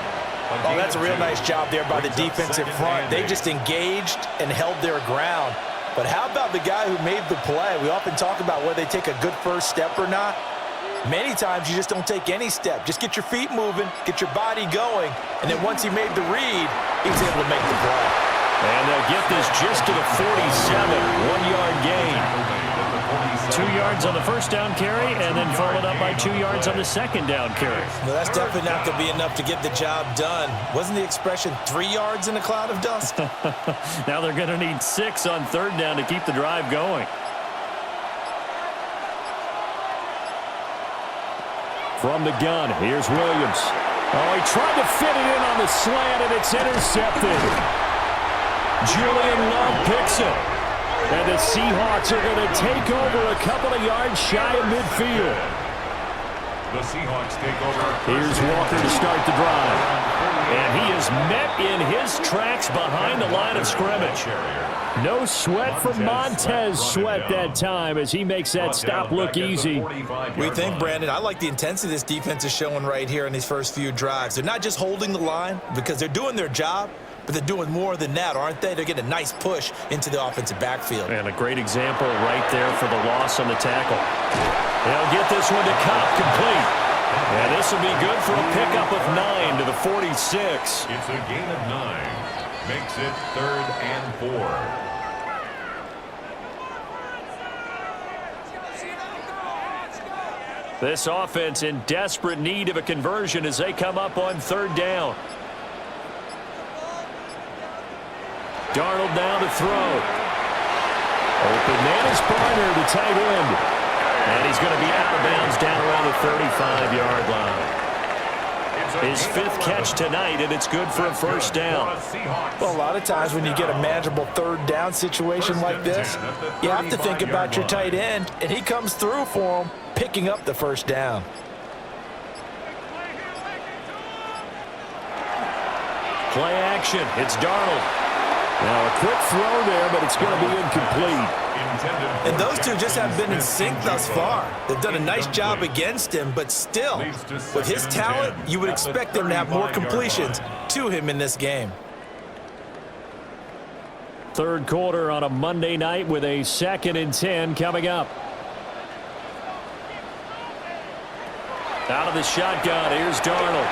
Speaker 2: Oh, that's a real nice job there by the defensive front. They just engaged and held their ground. But how about the guy who made the play? We often talk about whether they take a good first step or not. Many times you just don't take any step. Just get your feet moving, get your body going, and then once he made the read, he was able to make the play.
Speaker 1: And they'll get this just to the 47, 1-yard gain. 2 yards on the 1st down carry, and then followed up by 2 yards on the 2nd down carry.
Speaker 2: Well, that's definitely not going to be enough to get the job done. Wasn't the expression 3 yards in a cloud of dust?
Speaker 1: Now they're going to need 6 on 3rd down to keep the drive going. From the gun, here's Williams. Oh, he tried to fit it in on the slant, and it's intercepted. Julian Love picks it. And the Seahawks are going to take over a couple of yards shy of midfield.
Speaker 3: The Seahawks take over.
Speaker 1: Here's Walker to start the drive. And he is met in his tracks behind the line of scrimmage. No sweat from Montez Sweat that time as he makes that stop look easy.
Speaker 2: We think, Brandon, I like the intensity this defense is showing right here in these first few drives. They're not just holding the line because they're doing their job, but they're doing more than that, aren't they? They're getting a nice push into the offensive backfield.
Speaker 1: And a great example right there for the loss on the tackle. They'll get this one to Kupp, complete. And this will be good for a pickup of 9 to the 46.
Speaker 3: It's a gain of 9. Makes it 3rd and 4.
Speaker 1: This offense in desperate need of a conversion as they come up on 3rd down. Darnold now to throw. Open man is Barner, the tight end. And he's going to be out of bounds down around the 35-yard line. His 5th catch tonight, and it's good for a 1st down.
Speaker 2: Well, a lot of times when you get a manageable 3rd down situation like this, you have to think about your tight end, and he comes through for him, picking up the 1st down.
Speaker 1: Play action. It's Darnold. Now a quick throw there, but it's going to be incomplete.
Speaker 2: And those two just haven't been in sync thus far. They've done a nice job against him, but still, with his talent, you would expect them to have more completions to him in this game.
Speaker 1: 3rd quarter on a Monday night with a 2nd and 10 coming up. Out of the shotgun, here's Darnold.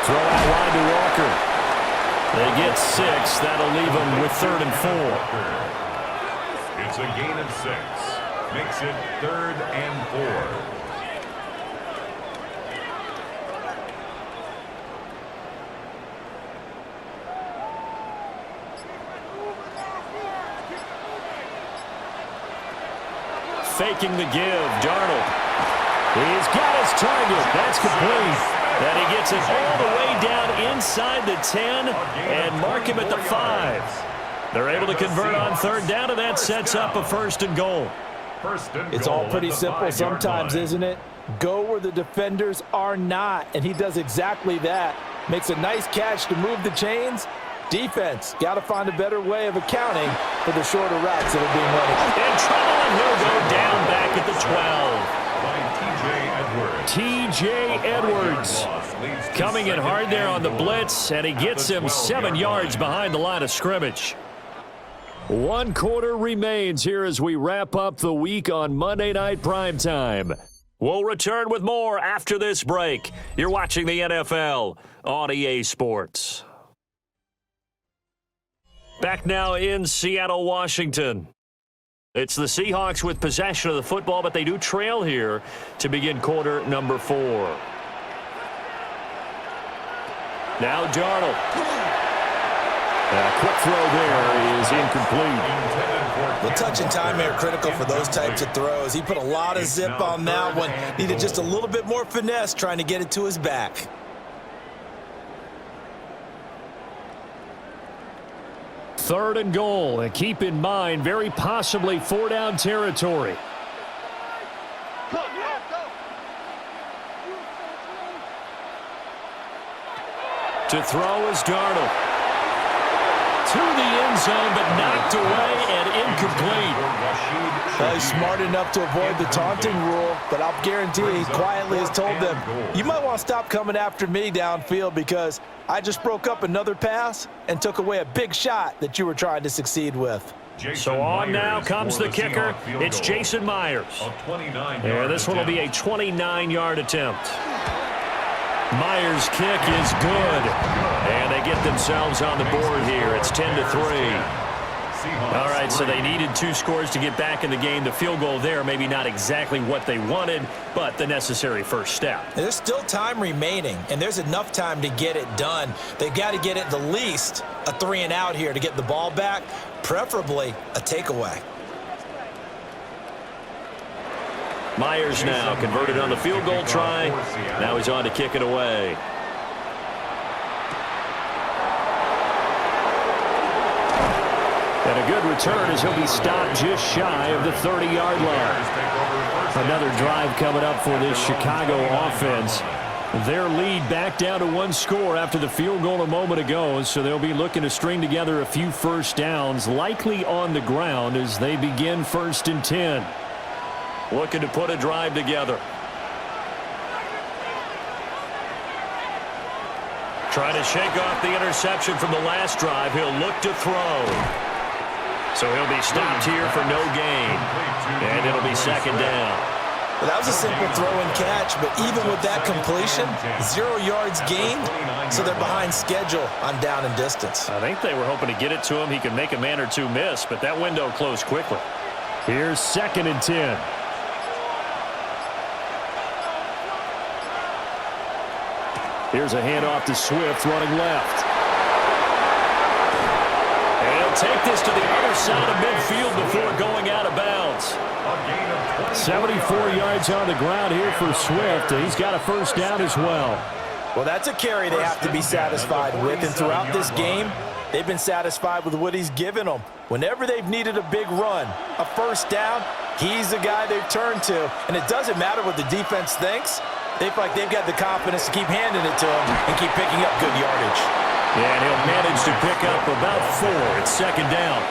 Speaker 1: Throw out wide to Walker. They get 6. That'll leave them with 3rd and 4.
Speaker 3: It's a gain of 6. Makes it 3rd and 4.
Speaker 1: Faking the give, Darnold. He's got his target. That's complete. And he gets it all the way down inside the 10 and mark him at the 5. They're able to convert on 3rd down, and that sets up a 1st and goal.
Speaker 2: It's all pretty simple sometimes, isn't it? Go where the defenders are not, and he does exactly that. Makes a nice catch to move the chains. Defense, got to find a better way of accounting for the shorter routes that are being run.
Speaker 1: In trouble, and he'll go down back at the 12. T.J. Edwards coming in hard there on the blitz, and he gets him 7 yards behind the line of scrimmage. 1 quarter remains here as we wrap up the week on Monday Night Primetime. We'll return with more after this break. You're watching the NFL on EA Sports. Back now in Seattle, Washington. It's the Seahawks with possession of the football, but they do trail here to begin quarter number 4. Now Darnold. A quick throw there is incomplete.
Speaker 2: Well, touch and time are critical for those types of throws. He put a lot of zip on that one. Needed just a little bit more finesse trying to get it to his back.
Speaker 1: Third and goal, and keep in mind, very possibly 4-down territory. To throw is Darnold. To the end zone, but knocked away and incomplete.
Speaker 2: Well, he's smart enough to avoid the taunting rule, but I'll guarantee he quietly has told them, you might want to stop coming after me downfield because I just broke up another pass and took away a big shot that you were trying to succeed with.
Speaker 1: So on now comes the kicker. It's Jason Myers. And this one will be a 29-yard attempt. Myers' kick is good. And they get themselves on the board here. It's 10-3. All right, so they needed 2 scores to get back in the game. The field goal there, maybe not exactly what they wanted, but the necessary first step.
Speaker 2: There's still time remaining, and there's enough time to get it done. They've got to get it the least a 3-and-out here to get the ball back, preferably a takeaway.
Speaker 1: Myers now converted on the field goal try. Now he's on to kick it away. And a good return as he'll be stopped just shy of the 30-yard line. Another drive coming up for this Chicago offense. Their lead back down to 1 score after the field goal a moment ago, so they'll be looking to string together a few first downs, likely on the ground as they begin 1st and 10. Looking to put a drive together. Trying to shake off the interception from the last drive. He'll look to throw. So he'll be stopped here for no gain. And it'll be second down.
Speaker 2: Well, that was a simple throw and catch, but even with that completion, 0 yards gained, so they're behind schedule on down and distance.
Speaker 1: I think they were hoping to get it to him. He could make a man or two miss, but that window closed quickly. Here's 2nd and 10. Here's a handoff to Swift running left. And he'll take this to the other side of midfield before going out of bounds. 74 yards on the ground here for Swift. He's got a first down as well.
Speaker 2: Well, that's a carry they have to be satisfied with, and throughout this game, they've been satisfied with what he's given them. Whenever they've needed a big run, a first down, he's the guy they've turned to. And it doesn't matter what the defense thinks. They feel like they've got the confidence to keep handing it to him and keep picking up good yardage.
Speaker 1: Yeah, and he'll manage to pick up about 4. It's second down.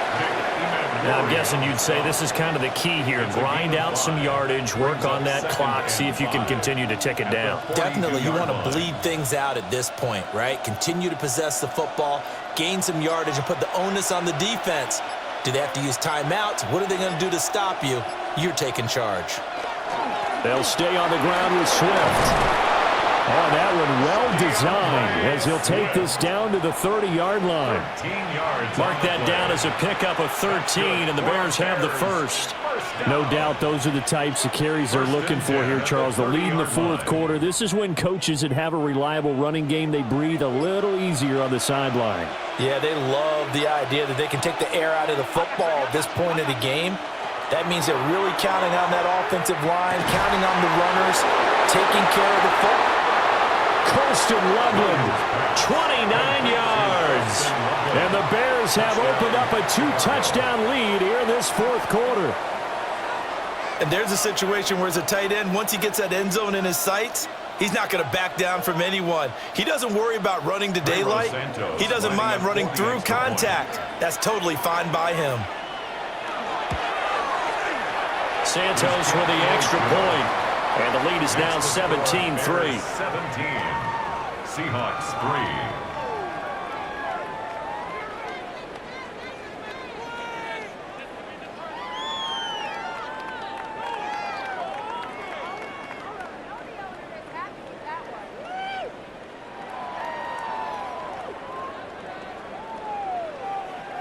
Speaker 1: Now, I'm guessing you'd say this is kind of the key here. Grind out some yardage, work on that clock, see if you can continue to tick it down.
Speaker 2: Definitely. You want to bleed things out at this point, right? Continue to possess the football, gain some yardage, and put the onus on the defense. Do they have to use timeouts? What are they going to do to stop you? You're taking charge.
Speaker 1: They'll stay on the ground with Swift. Oh, that one well designed as he'll take this down to the 30-yard line. Mark that down as a pickup of 13, and the Bears have the first. No doubt those are the types of carries they're looking for here, Charles. The lead in the fourth quarter. This is when coaches that have a reliable running game, they breathe a little easier on the sideline.
Speaker 2: Yeah, they love the idea that they can take the air out of the football at this point of the game. That means they're really counting on that offensive line, counting on the runners, taking care of the football.
Speaker 1: Colston Loveland, 29 yards. And the Bears have opened up a 2-touchdown lead here in this fourth quarter.
Speaker 2: And there's a situation where as a tight end, once he gets that end zone in his sights, he's not going to back down from anyone. He doesn't worry about running to daylight. He doesn't mind running through contact. That's totally fine by him.
Speaker 1: Santos with the extra point. And the lead is now 17-3.
Speaker 3: 17. Seahawks 3.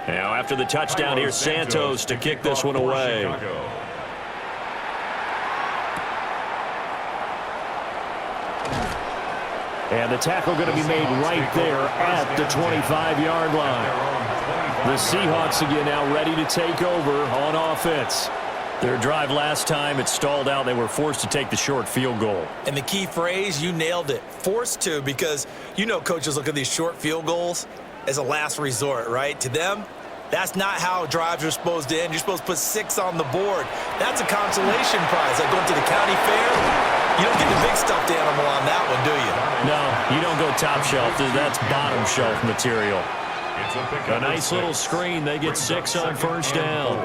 Speaker 1: Now after the touchdown, here's Santos to kick this one away. And the tackle going to be made right there at the 25-yard line. The Seahawks again now ready to take over on offense. Their drive last time, it stalled out. They were forced to take the short field goal.
Speaker 2: And the key phrase, you nailed it, forced to, because you know coaches look at these short field goals as a last resort, right? To them, that's not how drives are supposed to end. You're supposed to put 6 on the board. That's a consolation prize, like going to the county fair. You don't get the big stuffed animal on that one, do you?
Speaker 1: No, you don't go top shelf. That's bottom shelf material. A nice little screen. They get 6 on first down.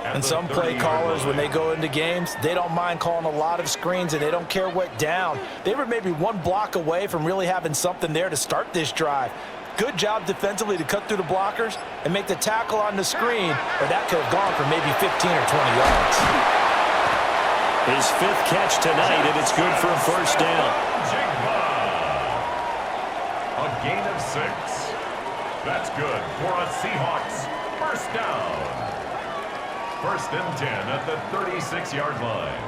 Speaker 2: And some play callers, when they go into games, they don't mind calling a lot of screens, and they don't care what down. They were maybe 1 block away from really having something there to start this drive. Good job defensively to cut through the blockers and make the tackle on the screen, or that could have gone for maybe 15 or 20 yards.
Speaker 1: His 5th catch tonight, and it's good for a first down.
Speaker 3: A gain of 6. That's good for a Seahawks first down. 1st and 10 at the 36-yard line.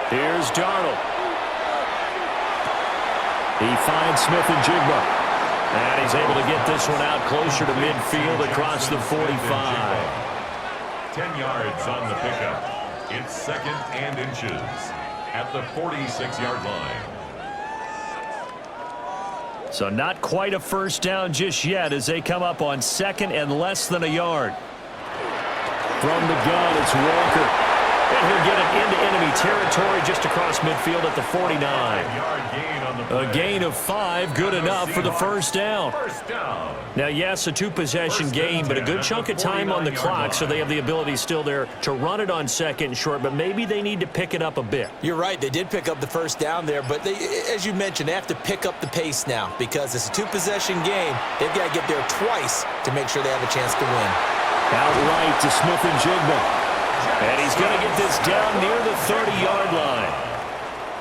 Speaker 1: Here's Darnold. He finds Smith-Njigba. And he's able to get this one out closer to midfield across the 45.
Speaker 3: 10 yards on the pickup. It's 2nd and inches at the 46-yard line.
Speaker 1: So not quite a first down just yet as they come up on 2nd and less than a yard. From the gun, it's Walker. And he'll get it into enemy territory just across midfield at the 49. A gain of 5, good enough for the first down. Now, yes, a two-possession game, but a good chunk of time on the clock, so they have the ability still there to run it on second and short, but maybe they need to pick it up a bit.
Speaker 2: You're right. They did pick up the first down there, but they, as you mentioned, they have to pick up the pace now because it's a two-possession game. They've got to get there twice to make sure they have a chance to win.
Speaker 1: Outright to Smith-Njigba. And he's going to get this down near the 30-yard line.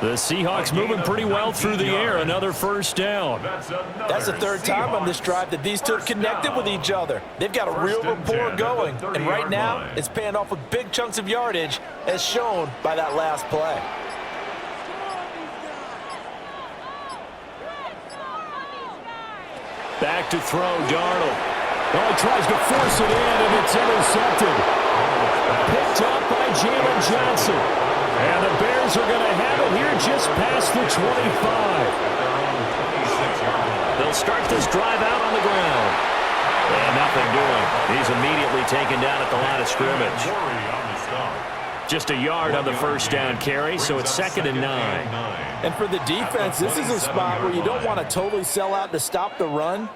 Speaker 1: The Seahawks moving pretty well through the air. Another first down.
Speaker 2: That's the third time on this drive that these two have connected with each other. They've got a real rapport going. And right now, it's paying off with big chunks of yardage, as shown by that last play.
Speaker 1: Back to throw, Darnold. Oh, he tries to force it in, and it's intercepted. Picked up by Jalen Johnson. And the Bears are going to have it here just past the 25. They'll start this drive out on the ground. And nothing doing. He's immediately taken down at the line of scrimmage. Just a yard on the first down carry, so it's 2nd and 9.
Speaker 2: And for the defense, this is a spot where you don't want to totally sell out to stop the run,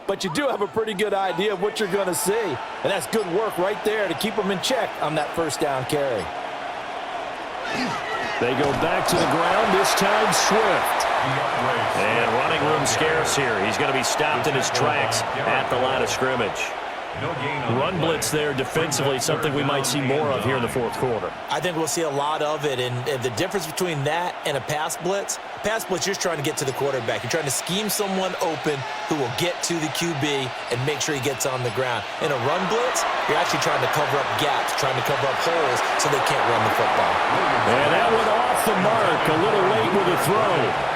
Speaker 2: but you do have a pretty good idea of what you're going to see. And that's good work right there to keep them in check on that first down carry.
Speaker 1: They go back to the ground, this time Swift. And running room scarce here. He's going to be stopped in his tracks at the line of scrimmage. Run blitz there defensively, something we might see more of here in the fourth quarter.
Speaker 2: I think we'll see a lot of it, and the difference between that and a pass blitz, you're just trying to get to the quarterback. You're trying to scheme someone open who will get to the QB and make sure he gets on the ground. In a run blitz, you're actually trying to cover up gaps, trying to cover up holes so they can't run the football.
Speaker 1: And that went off the mark, a little late with a throw.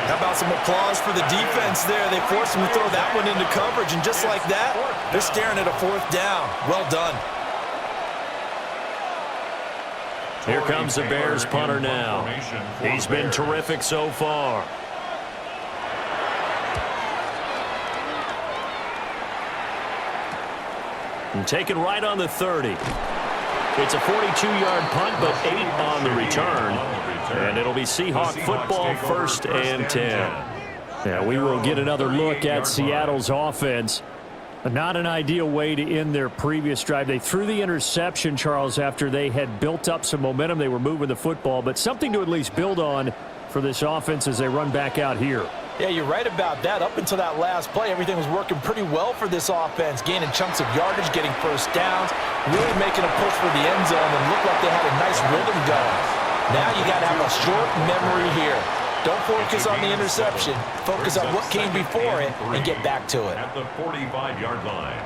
Speaker 2: How about some applause for the defense there? They forced him to throw that one into coverage, and just like that, they're staring at a fourth down. Well done.
Speaker 1: Here comes the Bears punter now. He's been terrific so far. And taken right on the 30. It's a 42-yard punt, but 8 on the return. And it'll be Seahawk football, 1st and 10. Yeah, we will get another look at Seattle's offense. Not an ideal way to end their previous drive. They threw the interception, Charles, after they had built up some momentum. They were moving the football, but something to at least build on for this offense as they run back out here.
Speaker 2: Yeah, you're right about that. Up until that last play, everything was working pretty well for this offense, gaining chunks of yardage, getting first downs, really making a push for the end zone, and looked like they had a nice rhythm going. Now you got to have a short memory here. Don't focus on the interception. Focus on what came before it and get back to it.
Speaker 3: At the 45-yard line.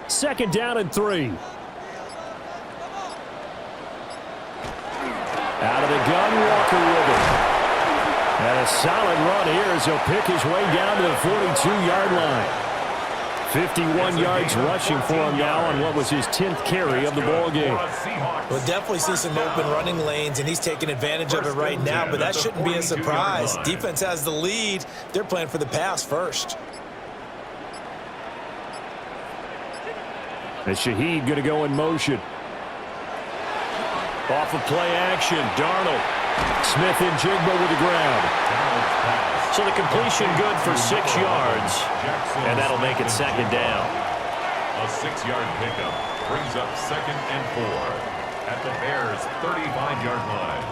Speaker 1: 2nd down and 3. Out of the gun, Walker with it. And a solid run here as he'll pick his way down to the 42-yard line. 51 yards rushing for him now on what was his 10th carry of the ball game.
Speaker 2: We'll definitely see some open running lanes, and he's taking advantage of it right now, but that shouldn't be a surprise. Defense has the lead. They're playing for the pass first.
Speaker 1: And Shaheed going to go in motion. Off of play action, Darnold. Smith-Njigba with the ground. So the completion good for 6 yards, and that'll make it 2nd down.
Speaker 3: A 6-yard pickup brings up 2nd and 4 at the Bears' 35-yard line.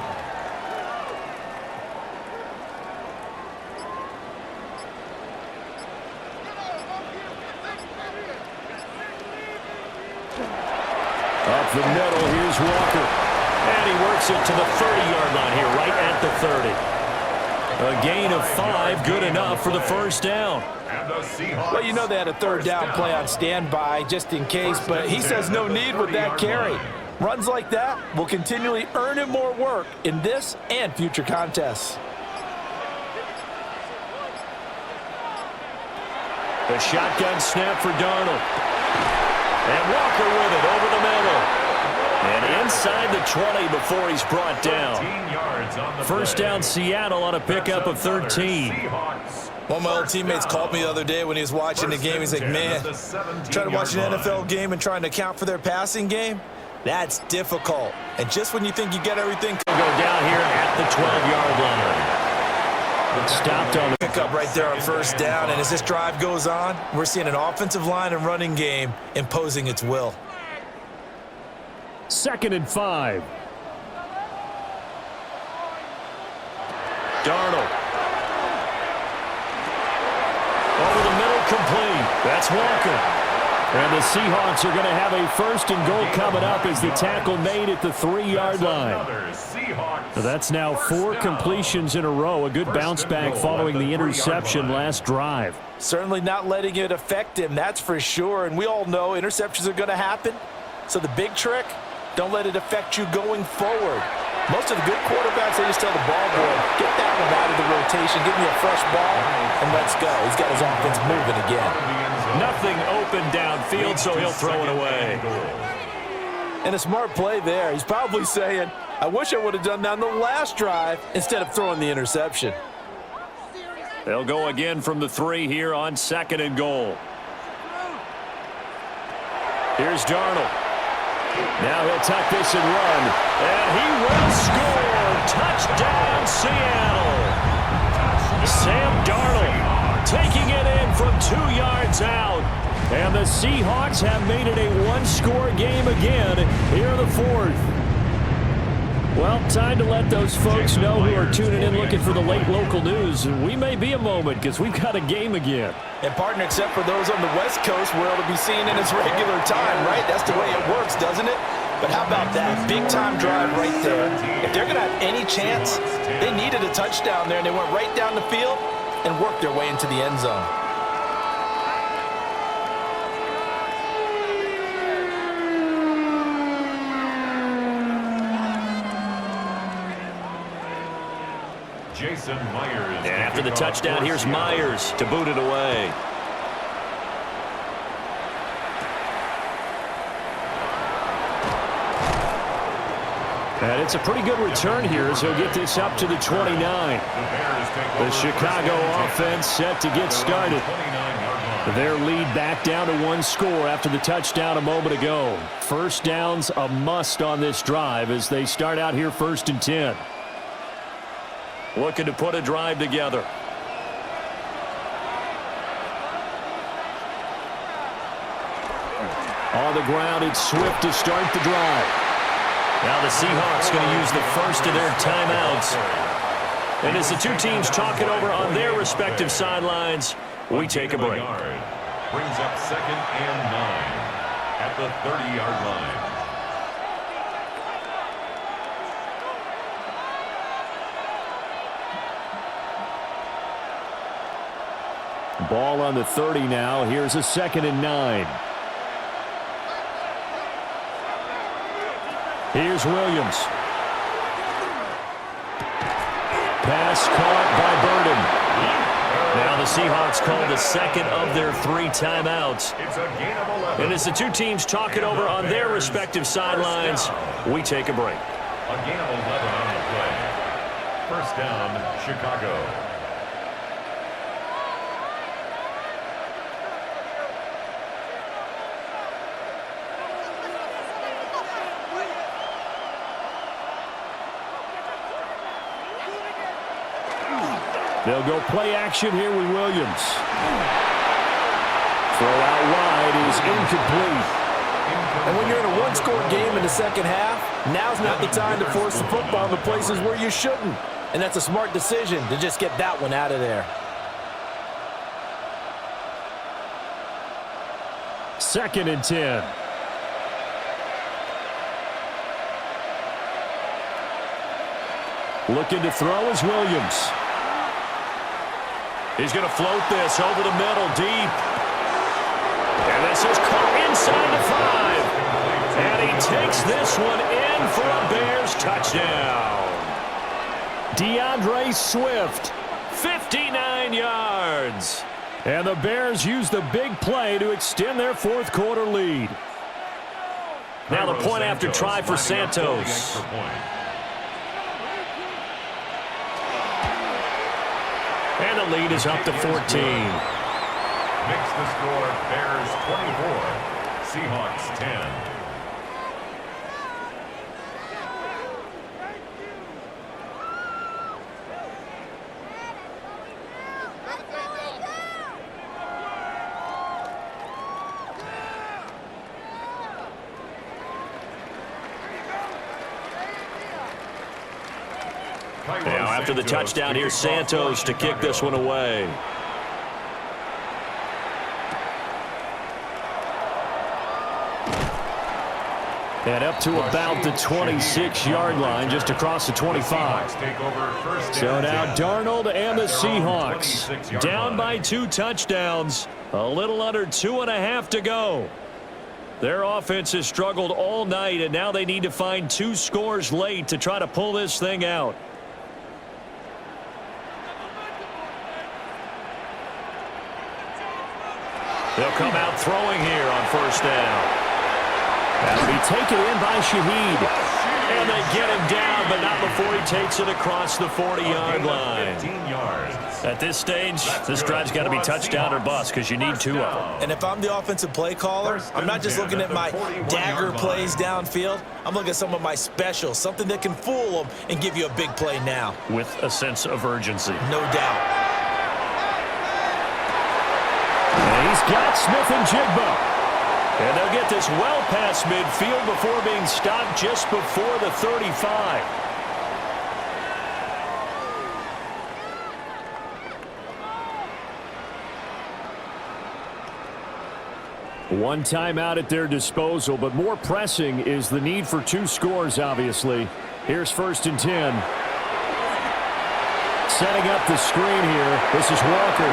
Speaker 1: Up the middle, here's Walker. And he works it to the 30-yard line here, right at the 30. A gain of 5, good enough for the first down.
Speaker 2: Well, you know they had a 3rd down play on standby just in case, but he says no need with that carry. Runs like that will continually earn him more work in this and future contests.
Speaker 1: The shotgun snap for Darnold. And Walker with it over the middle. And inside the 20 before he's brought down. First down Seattle on a pickup of 13.
Speaker 2: One of my old teammates called me the other day when he was watching the game. He's like, man, trying to watch an NFL game and trying to account for their passing game, that's difficult. And just when you think you get everything,
Speaker 1: Go down here at the 12-yard line. Stopped on the
Speaker 2: pickup right there on first down. And as this drive goes on, we're seeing an offensive line and running game imposing its will.
Speaker 1: 2nd and 5. Darnold. Over the middle, complete. That's Walker. And the Seahawks are going to have a 1st and goal coming up as the tackle made at the 3-yard line. That's now 4 completions in a row. A good bounce back following the interception last drive.
Speaker 2: Certainly not letting it affect him, that's for sure. And we all know interceptions are going to happen. So the big trick, don't let it affect you going forward. Most of the good quarterbacks, they just tell the ball boy, get that one out of the rotation, give me a fresh ball, and let's go. He's got his offense moving again.
Speaker 1: Nothing open downfield, so he'll throw it away.
Speaker 2: And a smart play there. He's probably saying, I wish I would have done that on the last drive instead of throwing the interception.
Speaker 1: They'll go again from the 3 here on 2nd and goal. Here's Darnold. Now he'll tuck this and run. And he will score. Touchdown, Seattle. Sam Darnold taking it in from 2 yards out. And the Seahawks have made it a 1-score game again here in the 4th. Well, time to let those folks know who are tuning in looking for the late local news. We may be a moment because we've got a game again.
Speaker 2: And partner, except for those on the West Coast, where it'll be seen in its regular time, right? That's the way it works, doesn't it? But how about that big-time drive right there? If they're going to have any chance, they needed a touchdown there, and they went right down the field and worked their way into the end zone.
Speaker 3: Jason Myers.
Speaker 1: And after the touchdown, here's Myers to boot it away. And it's a pretty good return here as he'll get this up to the 29. The Chicago offense set to get started. Their lead back down to 1 score after the touchdown a moment ago. First down's a must on this drive as they start out here 1st and 10. Looking to put a drive together. On the ground, it's Swift to start the drive. Now the Seahawks going to use the first of their timeouts. And as the two teams talk it over on their respective sidelines, we take a break.
Speaker 3: Brings up 2nd and 9 at the 30-yard line.
Speaker 1: Ball on the 30 now. Here's a 2nd and 9. Here's Williams. Pass caught by Burden. Now the Seahawks call the 2nd of their 3 timeouts. And as the two teams talk it over on their respective sidelines, we take a break.
Speaker 3: A gain of 11 on the play. 1st down, Chicago.
Speaker 1: They'll go play action here with Williams. Throw out wide is incomplete.
Speaker 2: And when you're in a 1-score game in the 2nd half, now's not the time to force the football in the places where you shouldn't. And that's a smart decision to just get that one out of there.
Speaker 1: 2nd and 10. Looking to throw is Williams. He's going to float this over the middle, deep. And this is caught inside the 5. And he takes this one in for a Bears touchdown. DeAndre Swift, 59 yards. And the Bears use the big play to extend their 4th quarter lead. Now the point after try for Santos. And the lead is up to 14.
Speaker 3: Makes the score Bears 24, Seahawks 10.
Speaker 1: Now after the touchdown, here's Santos to kick this one away. And up to about the 26-yard line, just across the 25. So now Darnold and the Seahawks down by 2 touchdowns. A little under 2.5 to go. Their offense has struggled all night, and now they need to find 2 scores late to try to pull this thing out. They'll come out throwing here on first down. That'll be taken in by Shaheed. And they get him down, but not before he takes it across the 40-yard line. At this stage, this drive's got to be touchdown or bust because you need 2 of them.
Speaker 2: And if I'm the offensive play caller, I'm not just looking at my dagger plays downfield. I'm looking at some of my specials, something that can fool them and give you a big play now.
Speaker 1: With a sense of urgency.
Speaker 2: No doubt.
Speaker 1: And he's got Smith-Njigba. And they'll get this well past midfield before being stopped just before the 35. One timeout at their disposal, but more pressing is the need for 2 scores, obviously. Here's 1st and 10. Setting up the screen here. This is Walker.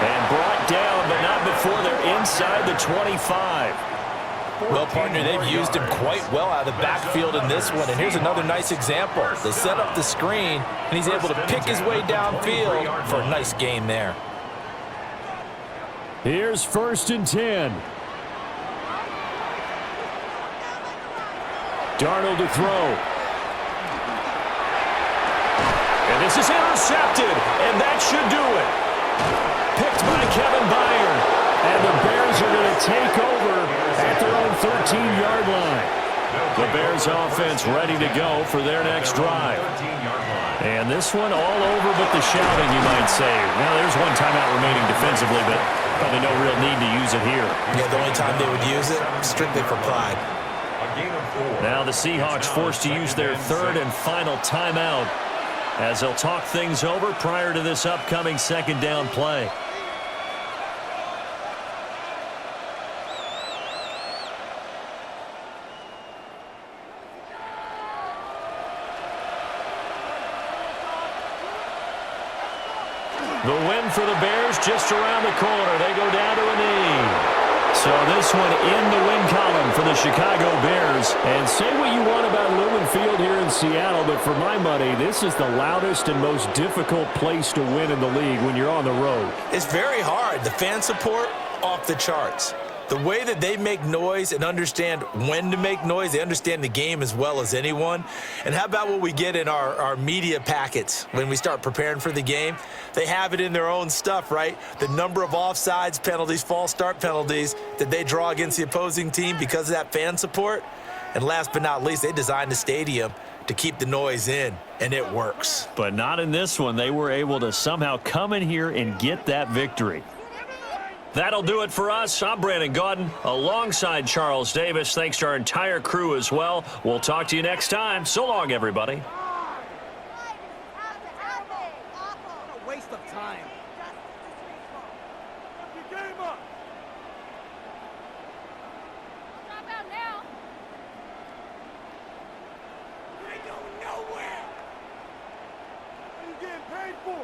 Speaker 1: And brought down, but not before they're inside the 25.
Speaker 2: Well, partner, they've used him quite well out of the backfield in this one. And here's another nice example. They set up the screen, and he's able to pick his way downfield for a nice gain there.
Speaker 1: Here's 1st and 10. Darnold to throw. And this is intercepted, and that should do it. Picked by Kevin Byard. And the Bears are going to take over at their own 13-yard line. The Bears offense ready to go for their next drive. And this one all over but the shouting, you might say. Now, there's one timeout remaining defensively, but probably no real need to use it here.
Speaker 2: Yeah, the only time they would use it, strictly for pride.
Speaker 1: Now the Seahawks forced to use their 3rd and final timeout as they'll talk things over prior to this upcoming 2nd down play. The win for the Bears just around the corner. They go down to a knee. So this one in the win column for the Chicago Bears. And say what you want about Lumen Field here in Seattle, but for my money, this is the loudest and most difficult place to win in the league when you're on the road.
Speaker 2: It's very hard. The fan support, off the charts. The way that they make noise and understand when to make noise, they understand the game as well as anyone. And how about what we get in our media packets when we start preparing for the game? They have it in their own stuff, right? The number of offsides penalties, false start penalties that they draw against the opposing team because of that fan support. And last but not least, they designed the stadium to keep the noise in, and it works.
Speaker 1: But not in this one. They were able to somehow come in here and get that victory. That'll do it for us. I'm Brandon Gaudin alongside Charles Davis. Thanks to our entire crew as well. We'll talk to you next time. So long, everybody.
Speaker 4: What a waste of time. Drop out now. You ain't going nowhere. What are you getting paid for?